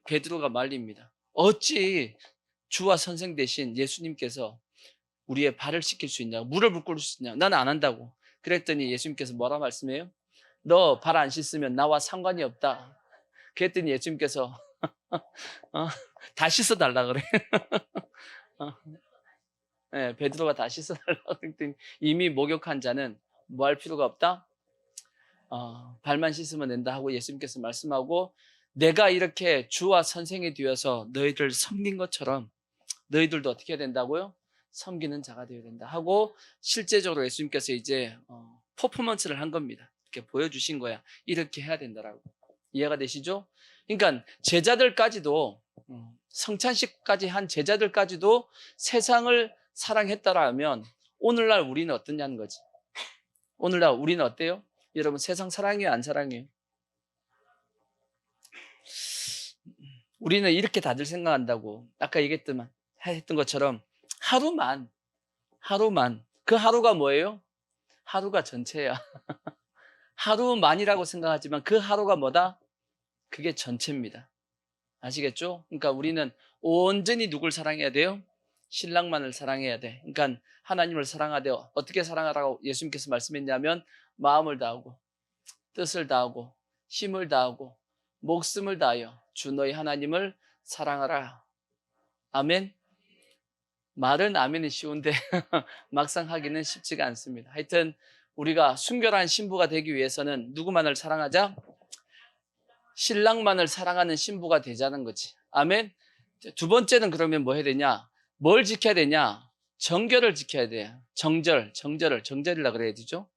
베드로가 말립니다. 어찌 주와 선생 대신 예수님께서 우리의 발을 씻길 수 있냐고. 무릎을 꿇을 수 있냐고. 나는 안 한다고. 그랬더니 예수님께서 뭐라 말씀해요? 너 발 안 씻으면 나와 상관이 없다. 그랬더니 예수님께서 다 씻어달라 그래. 네, 베드로가 다 씻어달라고 그랬더니 이미 목욕한 자는 뭐 할 필요가 없다? 발만 씻으면 된다 하고 예수님께서 말씀하고 내가 이렇게 주와 선생이 되어서 너희들 섬긴 것처럼 너희들도 어떻게 해야 된다고요? 섬기는 자가 되어야 된다 하고 실제적으로 예수님께서 이제 퍼포먼스를 한 겁니다. 이렇게 보여주신 거야. 이렇게 해야 된다라고. 이해가 되시죠? 그러니까 제자들까지도 성찬식까지 한 제자들까지도 세상을 사랑했다라면 오늘날 우리는 어떠냐는 거지. 오늘날 우리는 어때요? 여러분 세상 사랑해요? 안 사랑해요? 우리는 이렇게 다들 생각한다고. 아까 했던 것처럼 하루만 그 하루가 뭐예요? 하루가 전체야. 하루만이라고 생각하지만 그 하루가 뭐다? 그게 전체입니다. 아시겠죠? 그러니까 우리는 온전히 누굴 사랑해야 돼요? 신랑만을 사랑해야 돼. 그러니까 하나님을 사랑하되 어떻게 사랑하라고 예수님께서 말씀했냐면 마음을 다하고 뜻을 다하고 힘을 다하고 목숨을 다하여 주 너희 하나님을 사랑하라. 아멘. 말은 아멘이 쉬운데 막상 하기는 쉽지가 않습니다. 하여튼 우리가 순결한 신부가 되기 위해서는 누구만을 사랑하자? 신랑만을 사랑하는 신부가 되자는 거지. 아멘. 두 번째는 그러면 뭐 해야 되냐? 뭘 지켜야 되냐? 정결을 지켜야 돼요. 정절이라 그래야 되죠?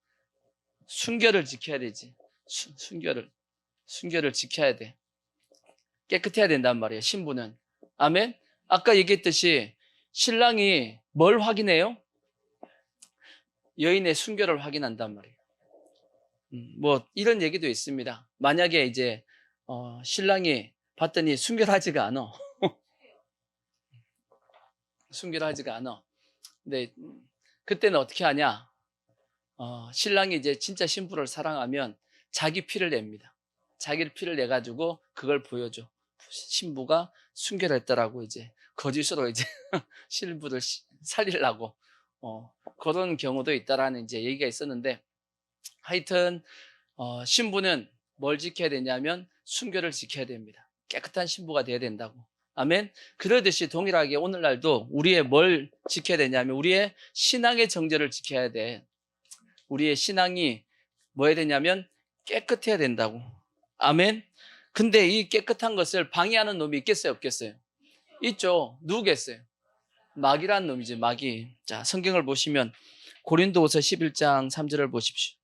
순결을 지켜야 되지. 순결을 지켜야 돼. 깨끗해야 된단 말이에요, 신부는. 아멘. 아까 얘기했듯이 신랑이 뭘 확인해요? 여인의 순결을 확인한단 말이에요. 뭐 이런 얘기도 있습니다. 만약에 이제 신랑이 봤더니 순결하지가 않아. 순결하지가 않아. 근데 그때는 어떻게 하냐? 신랑이 이제 진짜 신부를 사랑하면 자기 피를 냅니다. 자기 피를 내 가지고 그걸 보여줘. 신부가 순결했다라고 이제 거짓으로 이제 신부를 살리려고 그런 경우도 있다라는 이제 얘기가 있었는데, 하여튼 신부는 뭘 지켜야 되냐면 순결을 지켜야 됩니다. 깨끗한 신부가 돼야 된다고. 아멘. 그러듯이 동일하게 오늘날도 우리의 뭘 지켜야 되냐면 우리의 신앙의 정절을 지켜야 돼. 우리의 신앙이 뭐 해야 되냐면 깨끗해야 된다고. 아멘. 근데 이 깨끗한 것을 방해하는 놈이 있겠어요, 없겠어요? 있죠. 누구겠어요? 마귀라는 놈이지, 마귀. 자, 성경을 보시면 고린도후서 11장 3절을 보십시오.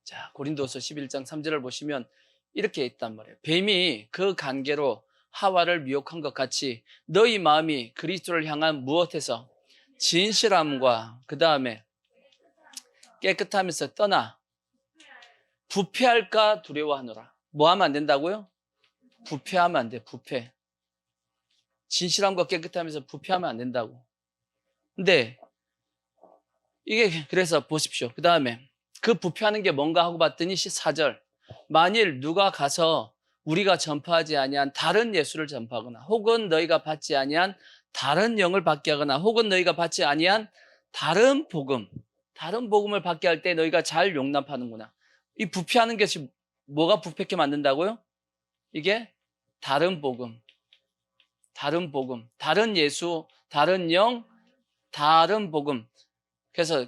자, 고린도후서 11장 3절을 보시면 이렇게 있단 말이에요. 뱀이 그 관계로 하와를 미혹한 것 같이 너희 마음이 그리스도를 향한 무엇에서 진실함과 그 다음에 깨끗하면서 떠나 부패할까 두려워하노라. 뭐 하면 안 된다고요? 부패하면 안 돼. 부패. 진실함과 깨끗하면서 부패하면 안 된다고. 근데 이게 그래서 보십시오. 그 다음에 그 부패하는 게 뭔가 하고 봤더니 4절. 만일 누가 가서 우리가 전파하지 아니한 다른 예수를 전파하거나 혹은 너희가 받지 아니한 다른 영을 받게 하거나 혹은 너희가 받지 아니한 다른 복음을 받게 할 때 너희가 잘 용납하는구나. 이 부패하는 것이 뭐가 부패케 만든다고요? 이게 다른 복음, 다른 예수, 다른 영, 다른 복음. 그래서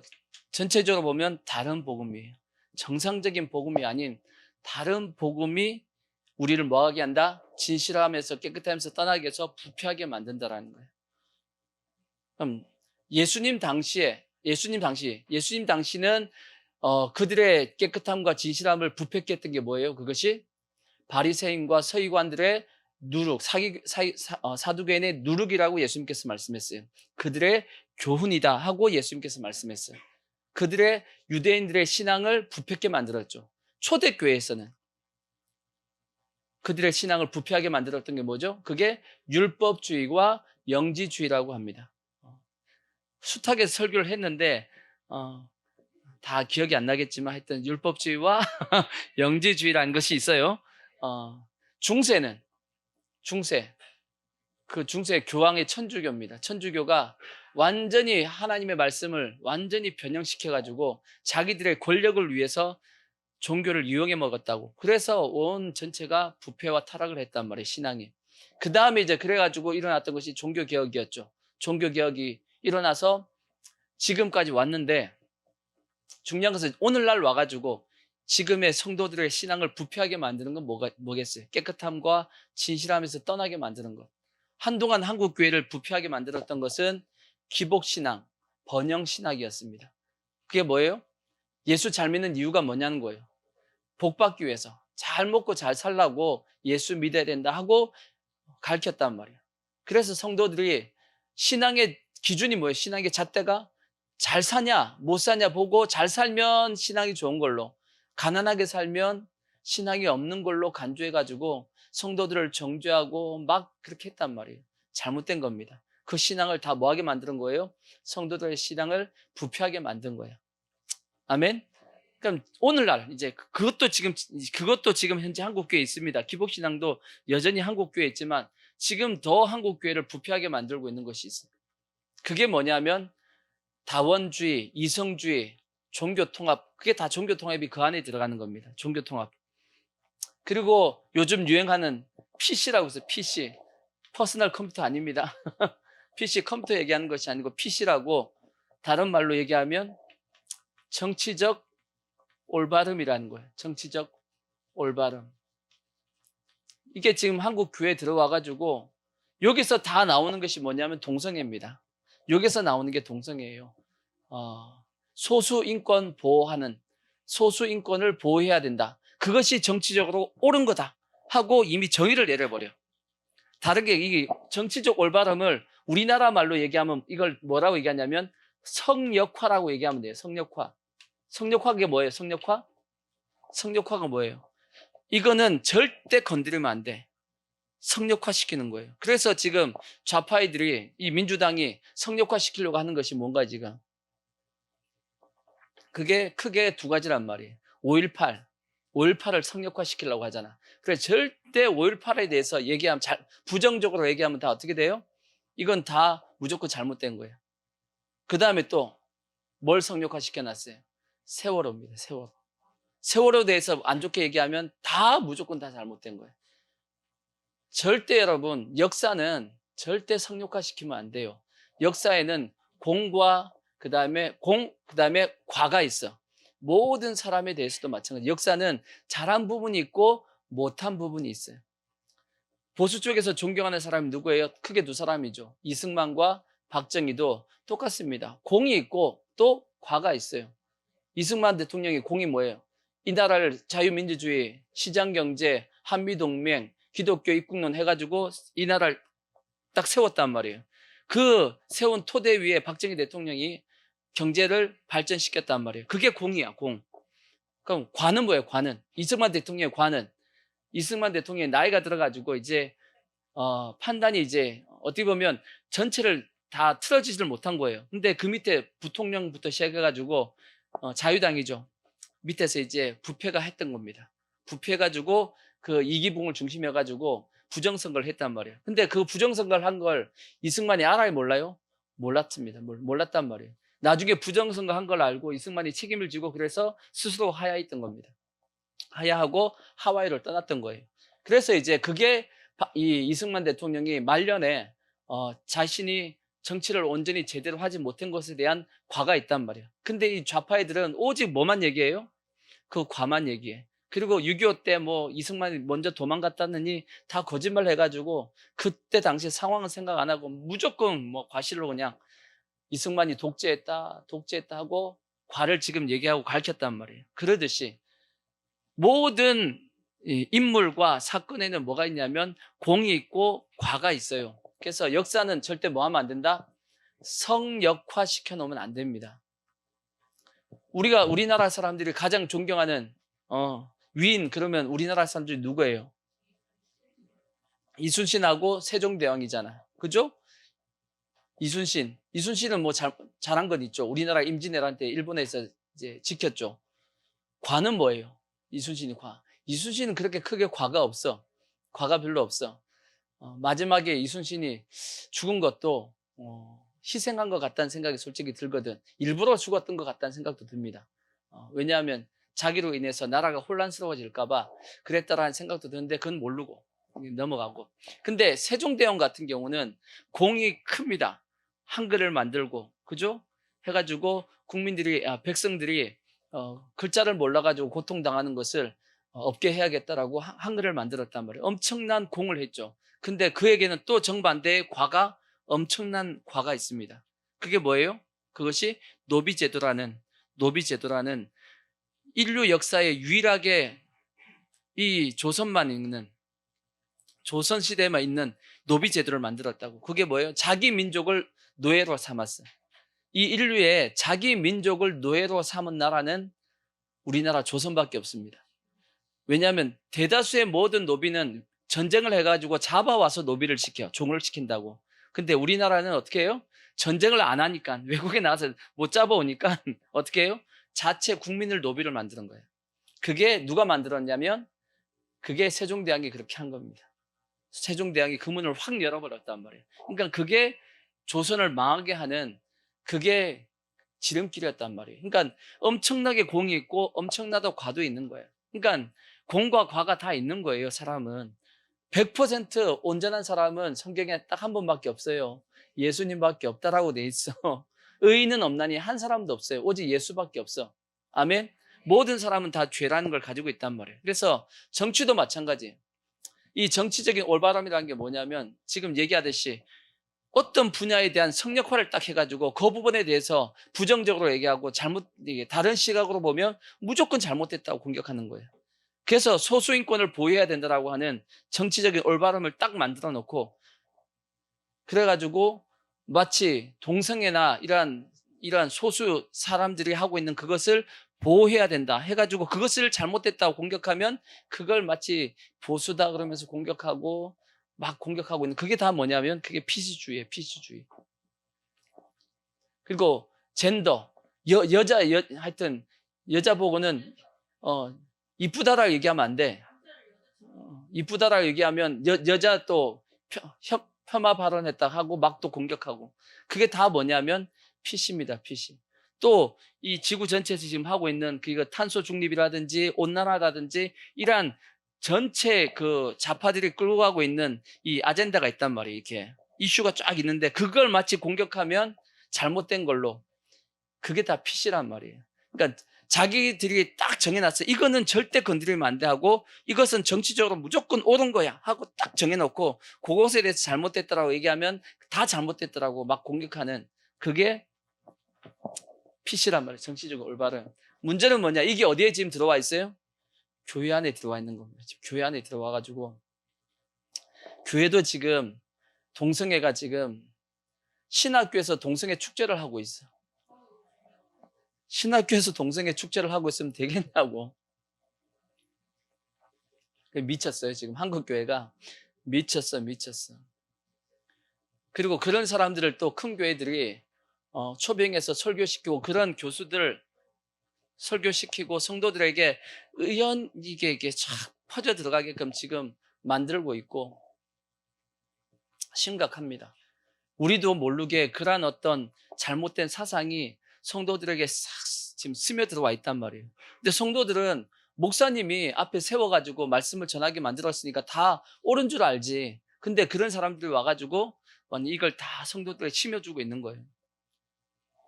전체적으로 보면 다른 복음이에요. 정상적인 복음이 아닌 다른 복음이 우리를 뭐하게 한다? 진실함에서 깨끗하면서 떠나게 해서 부패하게 만든다라는 거예요. 그럼 예수님 당시는 그들의 깨끗함과 진실함을 부패케 했던 게 뭐예요? 그것이 바리새인과 서기관들의 누룩, 사두개인의 누룩이라고 예수님께서 말씀했어요. 그들의 교훈이다 하고 예수님께서 말씀했어요. 그들의 유대인들의 신앙을 부패케 만들었죠. 초대교회에서는 그들의 신앙을 부패하게 만들었던 게 뭐죠? 그게 율법주의와 영지주의라고 합니다. 숱하게 설교를 했는데 다 기억이 안 나겠지만 하여튼 율법주의와 영지주의라는 것이 있어요. 그 중세 교황의 천주교입니다. 천주교가 완전히 하나님의 말씀을 완전히 변형시켜가지고 자기들의 권력을 위해서 종교를 이용해 먹었다고. 그래서 온 전체가 부패와 타락을 했단 말이에요, 신앙이. 그 다음에 이제 그래가지고 일어났던 것이 종교개혁이었죠. 종교개혁이 일어나서 지금까지 왔는데 중요한 것은 오늘날 와가지고 지금의 성도들의 신앙을 부패하게 만드는 건 뭐겠어요? 깨끗함과 진실함에서 떠나게 만드는 것. 한동안 한국 교회를 부패하게 만들었던 것은 기복신앙, 번영신학이었습니다. 그게 뭐예요? 예수 잘 믿는 이유가 뭐냐는 거예요. 복 받기 위해서 잘 먹고 잘 살라고 예수 믿어야 된다 하고 가르쳤단 말이에요. 그래서 성도들이 신앙의 기준이 뭐예요? 신앙의 잣대가 잘 사냐 못 사냐 보고 잘 살면 신앙이 좋은 걸로, 가난하게 살면 신앙이 없는 걸로 간주해가지고 성도들을 정죄하고 막 그렇게 했단 말이에요. 잘못된 겁니다. 그 신앙을 다 뭐하게 만드는 거예요? 성도들의 신앙을 부패하게 만든 거예요. 아멘. 그럼 오늘날 이제 그것도 지금 현재 한국교회에 있습니다. 기복신앙도 여전히 한국교회에 있지만 지금 더 한국교회를 부패하게 만들고 있는 것이 있어요. 그게 뭐냐면 다원주의, 이성주의, 종교통합. 그게 다 종교통합이 그 안에 들어가는 겁니다. 종교통합. 그리고 요즘 유행하는 PC라고 해서 PC, 퍼스널 컴퓨터 아닙니다. PC 컴퓨터 얘기하는 것이 아니고 PC라고, 다른 말로 얘기하면 정치적 올바름이라는 거예요. 정치적 올바름. 이게 지금 한국 교회에 들어와가지고 여기서 다 나오는 것이 뭐냐면 동성애입니다. 여기서 나오는 게 동성애예요. 소수 인권 보호하는, 소수 인권을 보호해야 된다. 그것이 정치적으로 옳은 거다 하고 이미 정의를 내려버려. 다른 게 이 정치적 올바름을 우리나라 말로 얘기하면 이걸 뭐라고 얘기하냐면 성역화라고 얘기하면 돼요. 성역화. 성역화가 뭐예요? 성역화? 성역화가 뭐예요? 이거는 절대 건드리면 안 돼. 성역화 시키는 거예요. 그래서 지금 좌파이들이, 이 민주당이 성역화 시키려고 하는 것이 뭔가 지금. 그게 크게 두 가지란 말이에요. 5.18을 성역화 시키려고 하잖아. 그래서 절대 5.18에 대해서 얘기하면, 부정적으로 얘기하면 다 어떻게 돼요? 이건 다 무조건 잘못된 거예요. 그 다음에 또 뭘 성역화 시켜놨어요? 세월호입니다. 세월호. 세월호에 대해서 안 좋게 얘기하면 다 무조건 다 잘못된 거예요. 절대 여러분, 역사는 절대 성역화 시키면 안 돼요. 역사에는 공과 그 다음에 과가 있어. 모든 사람에 대해서도 마찬가지. 역사는 잘한 부분이 있고 못한 부분이 있어요. 보수 쪽에서 존경하는 사람이 누구예요? 크게 두 사람이죠. 이승만과 박정희도 똑같습니다. 공이 있고 또 과가 있어요. 이승만 대통령의 공이 뭐예요? 이 나라를 자유민주주의, 시장경제, 한미동맹, 기독교 입국론 해가지고 이 나라를 딱 세웠단 말이에요. 그 세운 토대 위에 박정희 대통령이 경제를 발전시켰단 말이에요. 그게 공이야, 공. 그럼 과는 뭐예요? 과는. 이승만 대통령의 과는, 이승만 대통령의 나이가 들어가지고 이제 판단이 이제 어떻게 보면 전체를 다 틀어지지를 못한 거예요. 근데 그 밑에 부통령부터 시작해가지고 자유당이죠. 밑에서 이제 부패가 했던 겁니다. 부패해가지고 그 이기붕을 중심해가지고 부정선거를 했단 말이에요. 근데 그 부정선거를 한 걸 이승만이 알아요, 몰라요? 몰랐습니다. 몰랐단 말이에요. 나중에 부정선거 한 걸 알고 이승만이 책임을 지고 그래서 스스로 하야했던 겁니다. 하야하고 하와이를 떠났던 거예요. 그래서 이제 그게 이 이승만 대통령이 말년에 자신이 정치를 온전히 제대로 하지 못한 것에 대한 과가 있단 말이에요. 근데 이 좌파애들은 오직 뭐만 얘기해요? 그 과만 얘기해. 그리고 6.25 때 뭐 이승만이 먼저 도망갔다느니 다 거짓말 해가지고 그때 당시 상황은 생각 안 하고 무조건 뭐 과실로 그냥 이승만이 독재했다 하고 과를 지금 얘기하고 가르쳤단 말이에요. 그러듯이 모든 인물과 사건에는 뭐가 있냐면 공이 있고 과가 있어요. 그래서 역사는 절대 뭐 하면 안 된다? 성역화 시켜놓으면 안 됩니다. 우리나라 사람들이 가장 존경하는 위인, 그러면 우리나라 사람들이 누구예요? 이순신하고 세종대왕이잖아. 그죠? 이순신은 뭐 잘한 건 있죠. 우리나라 임진왜란 때 일본에서 이제 지켰죠. 과는 뭐예요? 이순신이 과. 이순신은 그렇게 크게 과가 없어. 과가 별로 없어. 마지막에 이순신이 죽은 것도 희생한 것 같다는 생각이 솔직히 들거든. 일부러 죽었던 것 같다는 생각도 듭니다. 왜냐하면 자기로 인해서 나라가 혼란스러워질까봐 그랬다라는 생각도 드는데 그건 모르고 넘어가고. 근데 세종대왕 같은 경우는 공이 큽니다. 한글을 만들고, 그죠? 해가지고 백성들이 글자를 몰라가지고 고통당하는 것을 없게 해야겠다라고 한글을 만들었단 말이에요. 엄청난 공을 했죠. 근데 그에게는 또 정반대의 엄청난 과가 있습니다. 그게 뭐예요? 그것이 노비제도라는 인류 역사에 유일하게 이 조선시대에만 있는 노비제도를 만들었다고. 그게 뭐예요? 자기 민족을 노예로 삼았어요. 이 인류의 자기 민족을 노예로 삼은 나라는 우리나라 조선밖에 없습니다. 왜냐하면 대다수의 모든 노비는 전쟁을 해가지고 잡아와서 노비를 시켜, 종을 시킨다고. 근데 우리나라는 어떻게 해요? 전쟁을 안 하니까, 외국에 나와서 못 잡아오니까 어떻게 해요? 자체 국민을 노비를 만드는 거예요. 그게 누가 만들었냐면 그게 세종대왕이 그렇게 한 겁니다. 세종대왕이 그 문을 확 열어버렸단 말이에요. 그러니까 그게 조선을 망하게 하는 그게 지름길이었단 말이에요. 그러니까 엄청나게 공이 있고 엄청나도 과도 있는 거예요. 그러니까 공과 과가 다 있는 거예요, 사람은. 100% 온전한 사람은 성경에 딱 한 번밖에 없어요. 예수님밖에 없다라고 돼 있어. 의인은 없나니 한 사람도 없어요. 오직 예수밖에 없어. 아멘. 모든 사람은 다 죄라는 걸 가지고 있단 말이에요. 그래서 정치도 마찬가지예요. 이 정치적인 올바름이라는 게 뭐냐면 지금 얘기하듯이 어떤 분야에 대한 성역화를 딱 해가지고 그 부분에 대해서 부정적으로 얘기하고 다른 시각으로 보면 무조건 잘못됐다고 공격하는 거예요. 그래서 소수인권을 보호해야 된다라고 하는 정치적인 올바름을 딱 만들어 놓고 그래가지고 마치 동성애나 이러한 소수 사람들이 하고 있는 그것을 보호해야 된다 해가지고 그것을 잘못됐다고 공격하면 그걸 마치 보수다 그러면서 공격하고 막 공격하고 있는 그게 다 뭐냐면 그게 피시주의예요. 피시주의. 그리고 젠더 하여튼 여자 보고는 이쁘다라고 얘기하면 안 돼. 이쁘다라고 얘기하면 여자 또 폄하 발언했다 하고 막 또 공격하고 그게 다 뭐냐면 피시입니다. 피시. 또 이 지구 전체에서 지금 하고 있는 그 탄소 중립이라든지 온난화라든지 이러한 전체 그 좌파들이 끌고 가고 있는 이 아젠다가 있단 말이에요. 이렇게 이슈가 쫙 있는데 그걸 마치 공격하면 잘못된 걸로 그게 다 피시란 말이에요. 그러니까 자기들이 딱 정해놨어요. 이거는 절대 건드리면 안 돼 하고 이것은 정치적으로 무조건 옳은 거야 하고 딱 정해놓고 그것에 대해서 잘못됐더라고 얘기하면 다 잘못됐더라고 막 공격하는 그게 피시란 말이에요. 정치적으로 올바른. 문제는 뭐냐? 이게 어디에 지금 들어와 있어요? 교회 안에 들어와 있는 겁니다. 지금 교회 안에 들어와가지고 교회도 지금 동성애가 지금 신학교에서 동성애 축제를 하고 있어. 신학교에서 동성애 축제를 하고 있으면 되겠냐고. 미쳤어요. 지금 한국 교회가 미쳤어. 그리고 그런 사람들을 또 큰 교회들이 초빙해서 설교시키고 그런 교수들 설교시키고 성도들에게 이게 쫙 퍼져 들어가게끔 지금 만들고 있고 심각합니다. 우리도 모르게 그러한 어떤 잘못된 사상이 성도들에게 싹 지금 스며들어와 있단 말이에요. 근데 성도들은 목사님이 앞에 세워가지고 말씀을 전하게 만들었으니까 다 옳은 줄 알지. 근데 그런 사람들이 와가지고 이걸 다 성도들에게 심어주고 있는 거예요.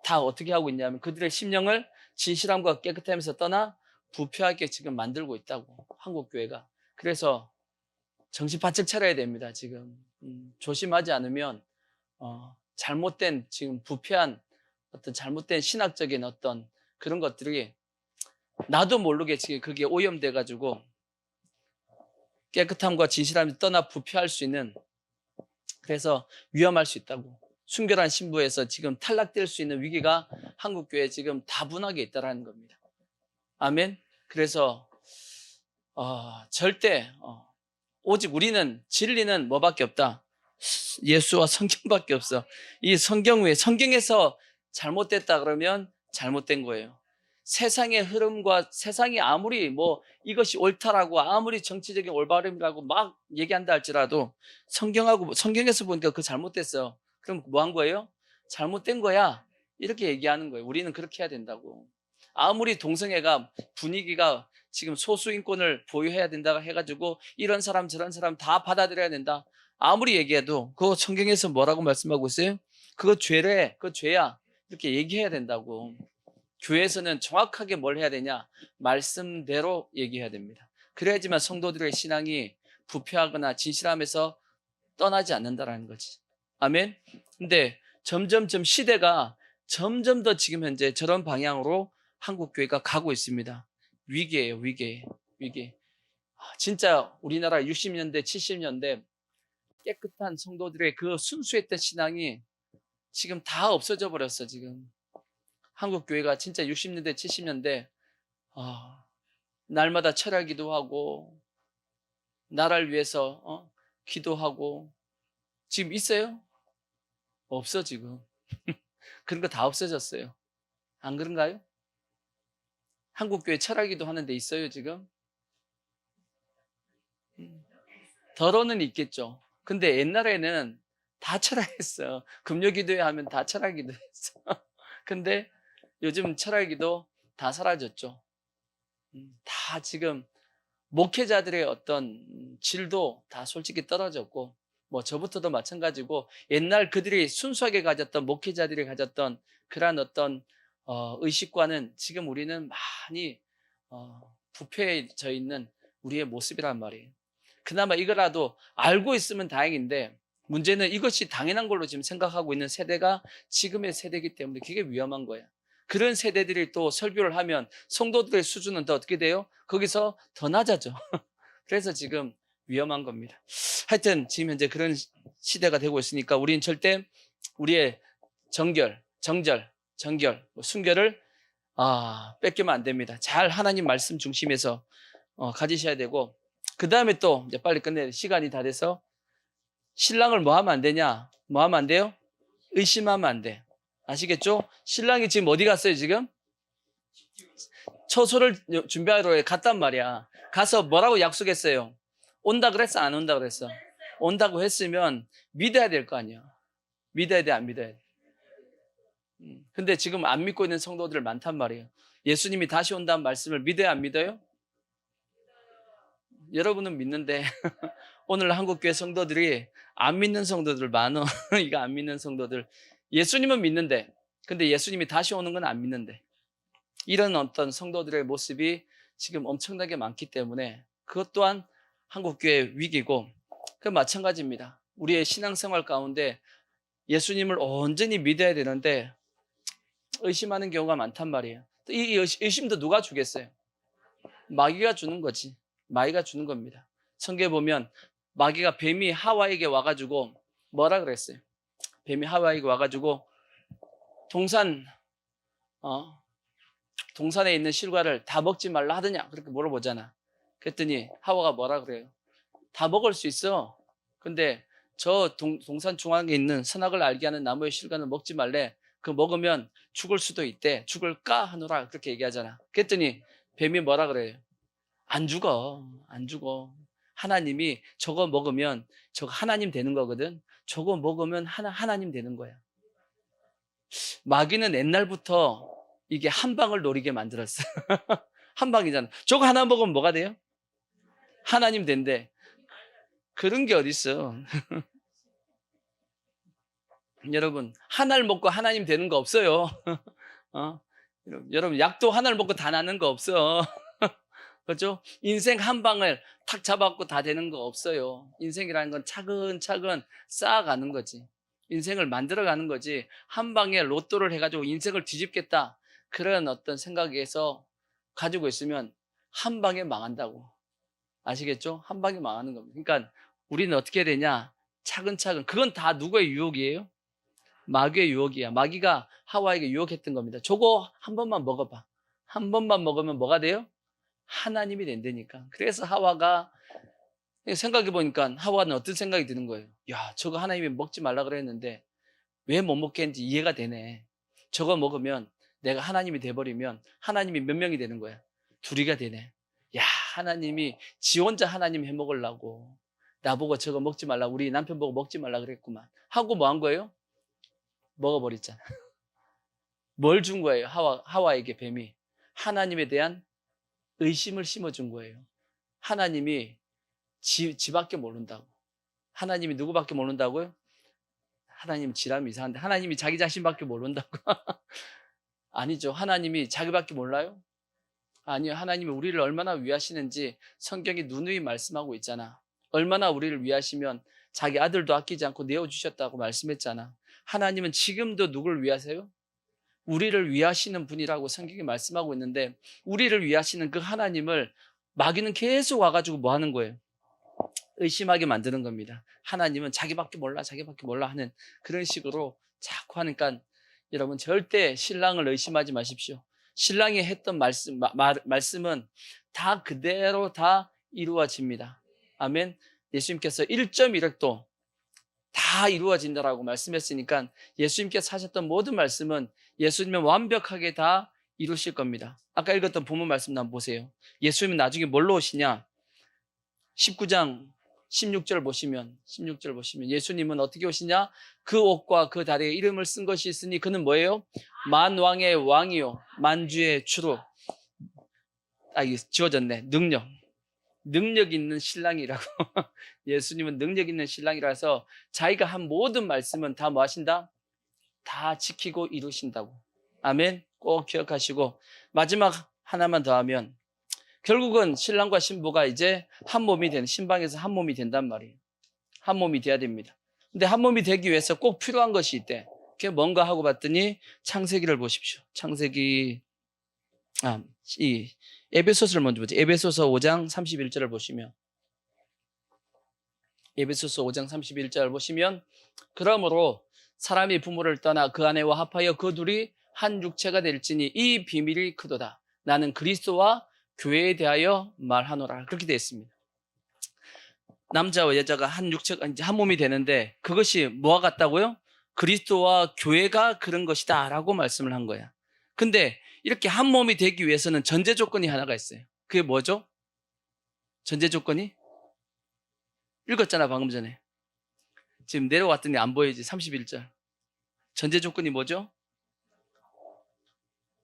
다 어떻게 하고 있냐면 그들의 심령을 진실함과 깨끗함에서 떠나 부패하게 지금 만들고 있다고 한국 교회가. 그래서 정신 바짝 차려야 됩니다. 지금 조심하지 않으면 잘못된 지금 부패한 어떤 잘못된 신학적인 어떤 그런 것들이 나도 모르게 지금 그게 오염돼 가지고 깨끗함과 진실함이 떠나 부패할 수 있는 그래서 위험할 수 있다고. 순결한 신부에서 지금 탈락될 수 있는 위기가 한국교회에 지금 다분하게 있다는 겁니다. 아멘. 그래서 절대 오직 우리는 진리는 뭐밖에 없다. 예수와 성경밖에 없어. 이 성경에서 잘못됐다 그러면 잘못된 거예요. 세상의 흐름과 세상이 아무리 이것이 옳다라고 아무리 정치적인 올바름이라고 막 얘기한다 할지라도 성경에서 보니까 그 잘못됐어. 그럼 뭐 한 거예요? 잘못된 거야. 이렇게 얘기하는 거예요. 우리는 그렇게 해야 된다고. 아무리 동성애가 분위기가 지금 소수인권을 보유해야 된다고 해가지고 이런 사람 저런 사람 다 받아들여야 된다. 아무리 얘기해도 그거 성경에서 뭐라고 말씀하고 있어요? 그거 죄래. 그거 죄야. 이렇게 얘기해야 된다고. 교회에서는 정확하게 뭘 해야 되냐? 말씀대로 얘기해야 됩니다. 그래야지만 성도들의 신앙이 부패하거나 진실함에서 떠나지 않는다라는 거지. 아멘? 근데 점점 시대가 점점 더 지금 현재 저런 방향으로 한국 교회가 가고 있습니다. 위기예요, 위기. 진짜 우리나라 60년대, 70년대 깨끗한 성도들의 그 순수했던 신앙이 지금 다 없어져 버렸어, 지금. 한국 교회가 진짜 60년대, 70년대 날마다 철야 기도하고 나라를 위해서 기도하고 지금 있어요? 없어 지금. 그런 거 다 없어졌어요. 안 그런가요? 한국 교회 철야 기도하는 데 있어요 지금? 덜어는 있겠죠. 근데 옛날에는 다 철야했어. 금요 기도회 하면 다 철야 기도했어. 근데 요즘 철야 기도 다 사라졌죠. 다 지금 목회자들의 어떤 질도 다 솔직히 떨어졌고 저부터도 마찬가지고 옛날 그들이 순수하게 가졌던 목회자들이 가졌던 그러한 어떤 의식과는 지금 우리는 많이 부패해져 있는 우리의 모습이란 말이에요. 그나마 이거라도 알고 있으면 다행인데 문제는 이것이 당연한 걸로 지금 생각하고 있는 세대가 지금의 세대이기 때문에 그게 위험한 거예요. 그런 세대들이 또 설교를 하면 성도들의 수준은 더 어떻게 돼요? 거기서 더 낮아져. 그래서 지금 위험한 겁니다. 하여튼 지금 현재 그런 시대가 되고 있으니까 우리는 절대 우리의 정절, 순결을 뺏기면 안 됩니다. 잘 하나님 말씀 중심에서 가지셔야 되고, 그 다음에 또 이제 빨리 끝내야 돼. 시간이 다 돼서 신랑을 뭐 하면 안 되냐? 뭐 하면 안 돼요? 의심하면 안 돼. 아시겠죠? 신랑이 지금 어디 갔어요, 지금? 처소를 준비하러 갔단 말이야. 가서 뭐라고 약속했어요? 온다 그랬어? 안 온다 그랬어? 온다고 했으면 믿어야 될 거 아니야. 믿어야 돼, 안 믿어야 돼? 근데 지금 안 믿고 있는 성도들 많단 말이에요. 예수님이 다시 온다는 말씀을 믿어요, 안 믿어요? 여러분은 믿는데 오늘 한국교회 성도들이 안 믿는 성도들 많어. 이거 안 믿는 성도들. 예수님은 믿는데, 근데 예수님이 다시 오는 건 안 믿는데. 이런 어떤 성도들의 모습이 지금 엄청나게 많기 때문에 그것 또한 한국교회의 위기고, 그 마찬가지입니다. 우리의 신앙생활 가운데 예수님을 온전히 믿어야 되는데 의심하는 경우가 많단 말이에요. 이 의심도 누가 주겠어요? 마귀가 주는 거지. 마귀가 주는 겁니다. 성경에 보면 마귀가 뱀이 하와에게 와가지고 뭐라 그랬어요? 뱀이 하와에게 와가지고 동산에 있는 실과를 다 먹지 말라 하더냐? 그렇게 물어보잖아. 그랬더니 하와가 뭐라 그래요? 다 먹을 수 있어. 근데 저 동산 중앙에 있는 선악을 알게 하는 나무의 실과는 먹지 말래. 그 먹으면 죽을 수도 있대. 죽을까 하노라. 그렇게 얘기하잖아. 그랬더니 뱀이 뭐라 그래요? 안 죽어. 안 죽어. 하나님이 저거 먹으면 저거 하나님 되는 거거든. 저거 먹으면 하나님 되는 거야. 마귀는 옛날부터 이게 한 방을 노리게 만들었어. 한 방이잖아. 저거 하나 먹으면 뭐가 돼요? 하나님 된대. 그런 게 어딨어. 여러분, 하나를 먹고 하나님 되는 거 없어요. 여러분, 약도 하나를 먹고 다 나는 거 없어. 그렇죠? 인생 한 방을 탁 잡아갖고 다 되는 거 없어요. 인생이라는 건 차근차근 쌓아가는 거지. 인생을 만들어가는 거지. 한 방에 로또를 해가지고 인생을 뒤집겠다. 그런 어떤 생각에서 가지고 있으면 한 방에 망한다고. 아시겠죠? 한 방에 망하는 겁니다. 그러니까 우리는 어떻게 해야 되냐? 차근차근. 그건 다 누구의 유혹이에요? 마귀의 유혹이야. 마귀가 하와에게 유혹했던 겁니다. 저거 한 번만 먹어봐. 한 번만 먹으면 뭐가 돼요? 하나님이 된다니까. 그래서 하와가 생각해 보니까 하와는 어떤 생각이 드는 거예요? 야, 저거 하나님이 먹지 말라 그랬는데 왜 못 먹게 했는지 이해가 되네. 저거 먹으면 내가 하나님이 돼버리면 하나님이 몇 명이 되는 거야? 둘이가 되네. 야, 하나님이 지 혼자 하나님 해먹으려고 나보고 저거 먹지 말라, 우리 남편 보고 먹지 말라 그랬구만 하고 뭐 한 거예요? 먹어버렸잖아. 뭘 준 거예요? 하와에게 뱀이 하나님에 대한 의심을 심어준 거예요. 하나님이 지밖에 모른다고. 하나님이 누구밖에 모른다고요? 하나님 지라면 이상한데 하나님이 자기 자신밖에 모른다고. 아니죠. 하나님이 자기밖에 몰라요? 아니요. 하나님이 우리를 얼마나 위하시는지 성경이 누누이 말씀하고 있잖아. 얼마나 우리를 위하시면 자기 아들도 아끼지 않고 내어주셨다고 말씀했잖아. 하나님은 지금도 누구를 위하세요? 우리를 위하시는 분이라고 성경이 말씀하고 있는데 우리를 위하시는 그 하나님을 마귀는 계속 와가지고 뭐 하는 거예요? 의심하게 만드는 겁니다. 하나님은 자기밖에 몰라 하는 그런 식으로 자꾸 하니까 여러분 절대 신랑을 의심하지 마십시오. 신랑이 했던 말씀은 다 그대로 다 이루어집니다. 아멘. 예수님께서 1.1획도 다 이루어진다라고 말씀했으니까 예수님께서 하셨던 모든 말씀은 예수님은 완벽하게 다 이루실 겁니다. 아까 읽었던 본문 말씀 한번 보세요. 예수님은 나중에 뭘로 오시냐? 19장 16절 보시면 예수님은 어떻게 오시냐? 그 옷과 그 다리에 이름을 쓴 것이 있으니 그는 뭐예요? 만왕의 왕이요 만주의 주로. 이게 지워졌네. 능력 있는 신랑이라고. 예수님은 능력 있는 신랑이라서 자기가 한 모든 말씀은 다 뭐 하신다? 다 지키고 이루신다고. 아멘. 꼭 기억하시고 마지막 하나만 더 하면 결국은 신랑과 신부가 이제 한 몸이 되는, 신방에서 한 몸이 된단 말이에요. 한 몸이 돼야 됩니다. 근데 한 몸이 되기 위해서 꼭 필요한 것이 있대. 그게 뭔가 하고 봤더니 창세기를 보십시오. 창세기, 이 에베소서를 먼저 보죠. 에베소서 5장 31절을 보시면, 에베소서 5장 31절 보시면, 그러므로 사람이 부모를 떠나 그 아내와 합하여 그 둘이 한 육체가 될지니 이 비밀이 크도다. 나는 그리스도와 교회에 대하여 말하노라. 그렇게 되어 있습니다. 남자와 여자가 한 육체가 이제 한 몸이 되는데 그것이 뭐와 같다고요? 그리스도와 교회가 그런 것이다 라고 말씀을 한 거야. 근데 이렇게 한 몸이 되기 위해서는 전제 조건이 하나가 있어요. 그게 뭐죠? 전제 조건이? 읽었잖아 방금 전에. 지금 내려왔더니 안 보이지? 31절. 전제 조건이 뭐죠?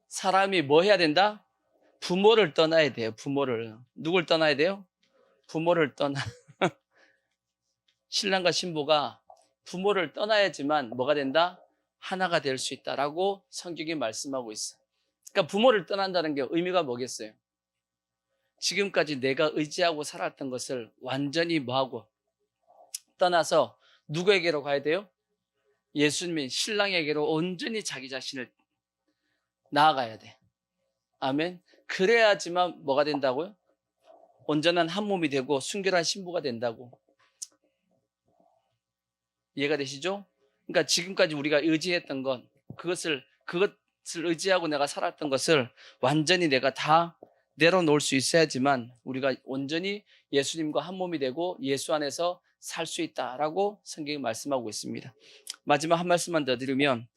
사람이 뭐 해야 된다? 부모를 떠나야 돼요. 부모를. 누굴 떠나야 돼요? 부모를 떠나. 신랑과 신부가 부모를 떠나야지만 뭐가 된다? 하나가 될 수 있다라고 성경이 말씀하고 있어. 그러니까 부모를 떠난다는 게 의미가 뭐겠어요? 지금까지 내가 의지하고 살았던 것을 완전히 뭐하고 떠나서 누구에게로 가야 돼요? 예수님의 신랑에게로 온전히 자기 자신을 나아가야 돼. 아멘. 그래야지만 뭐가 된다고요? 온전한 한 몸이 되고 순결한 신부가 된다고. 이해가 되시죠? 그러니까 지금까지 우리가 의지했던 건 그것을 의지하고 내가 살았던 것을 완전히 내가 다 내려놓을 수 있어야지만 우리가 온전히 예수님과 한 몸이 되고 예수 안에서 살 수 있다라고 성경이 말씀하고 있습니다. 마지막 한 말씀만 더 드리면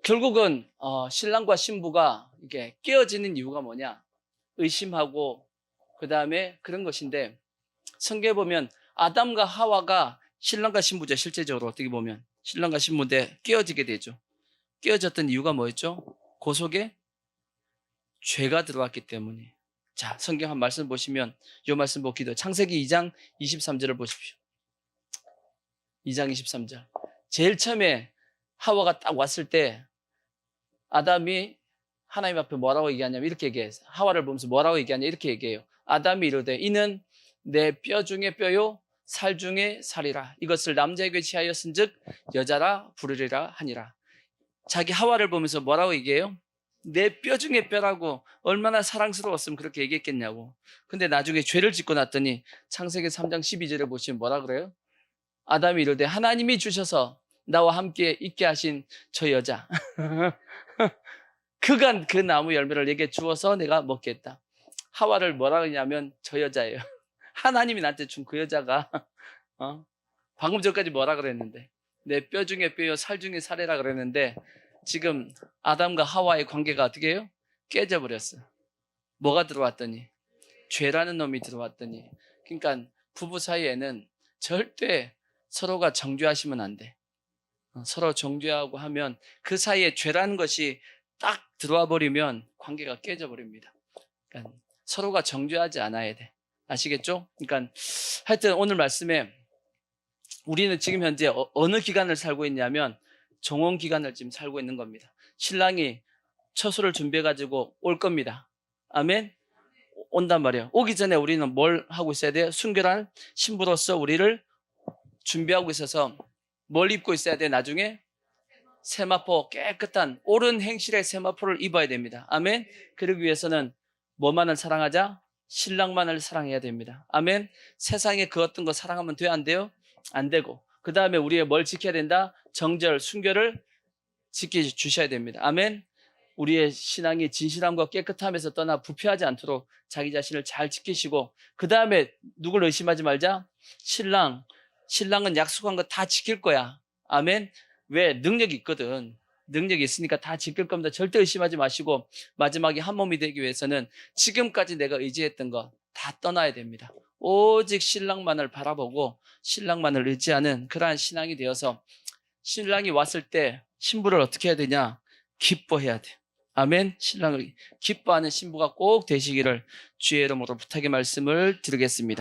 결국은 신랑과 신부가 이게 깨어지는 이유가 뭐냐? 의심하고 그 다음에 그런 것인데 성경에 보면 아담과 하와가 신랑과 신부죠. 실제적으로 어떻게 보면 신랑과 신부인데 깨어지게 되죠. 깨어졌던 이유가 뭐였죠? 그 속에 죄가 들어왔기 때문에. 자, 성경 한 말씀 보시면 이 말씀 보고 기도. 창세기 2장 23절을 보십시오. 2장 23절. 제일 처음에 하와가 딱 왔을 때 아담이 하나님 앞에 뭐라고 얘기하냐면 이렇게 얘기해요. 하와를 보면서 뭐라고 얘기하냐 이렇게 얘기해요. 아담이 이르되 이는 내 뼈 중에 뼈요 살 중에 살이라. 이것을 남자에게 취하였은즉 여자라 부르리라 하니라. 자기 하와를 보면서 뭐라고 얘기해요? 내 뼈 중에 뼈라고. 얼마나 사랑스러웠으면 그렇게 얘기했겠냐고. 근데 나중에 죄를 짓고 났더니 창세기 3장 12절에 보시면 뭐라 그래요? 아담이 이르되 하나님이 주셔서 나와 함께 있게 하신 저 여자 그가 그 나무 열매를 내게 주어서 내가 먹겠다. 하와를 뭐라 그러냐면 저 여자예요. 하나님이 나한테 준 그 여자가 방금 전까지 뭐라 그랬는데 내 뼈 중에 뼈요 살 중에 살이라 그랬는데 지금 아담과 하와의 관계가 어떻게 해요? 깨져버렸어. 뭐가 들어왔더니 죄라는 놈이 들어왔더니. 그러니까 부부 사이에는 절대 서로가 정죄하시면 안 돼. 서로 정죄하고 하면 그 사이에 죄라는 것이 딱 들어와 버리면 관계가 깨져버립니다. 그러니까 서로가 정죄하지 않아야 돼. 아시겠죠? 그러니까 하여튼 오늘 말씀에 우리는 지금 현재 어느 기간을 살고 있냐면 종혼 기간을 지금 살고 있는 겁니다. 신랑이 처소를 준비해가지고 올 겁니다. 아멘? 온단 말이에요. 오기 전에 우리는 뭘 하고 있어야 돼요? 순결한 신부로서 우리를 준비하고 있어서 뭘 입고 있어야 돼? 나중에 세마포, 깨끗한 옳은 행실의 세마포를 입어야 됩니다. 아멘? 그러기 위해서는 뭐만을 사랑하자? 신랑만을 사랑해야 됩니다. 아멘? 세상에 그 어떤 거 사랑하면 돼요? 안 돼요? 안 되고. 그 다음에 우리의 뭘 지켜야 된다? 정절, 순결을 지켜주셔야 됩니다. 아멘? 우리의 신앙이 진실함과 깨끗함에서 떠나 부패하지 않도록 자기 자신을 잘 지키시고 그 다음에 누굴 의심하지 말자? 신랑은 약속한 거 다 지킬 거야. 아멘? 왜? 능력이 있거든. 능력이 있으니까 다 지킬 겁니다. 절대 의심하지 마시고 마지막에 한 몸이 되기 위해서는 지금까지 내가 의지했던 거 다 떠나야 됩니다. 오직 신랑만을 바라보고 신랑만을 의지하는 그러한 신앙이 되어서 신랑이 왔을 때 신부를 어떻게 해야 되냐? 기뻐해야 돼. 아멘. 신랑을 기뻐하는 신부가 꼭 되시기를 주의 이름으로 부탁의 말씀을 드리겠습니다.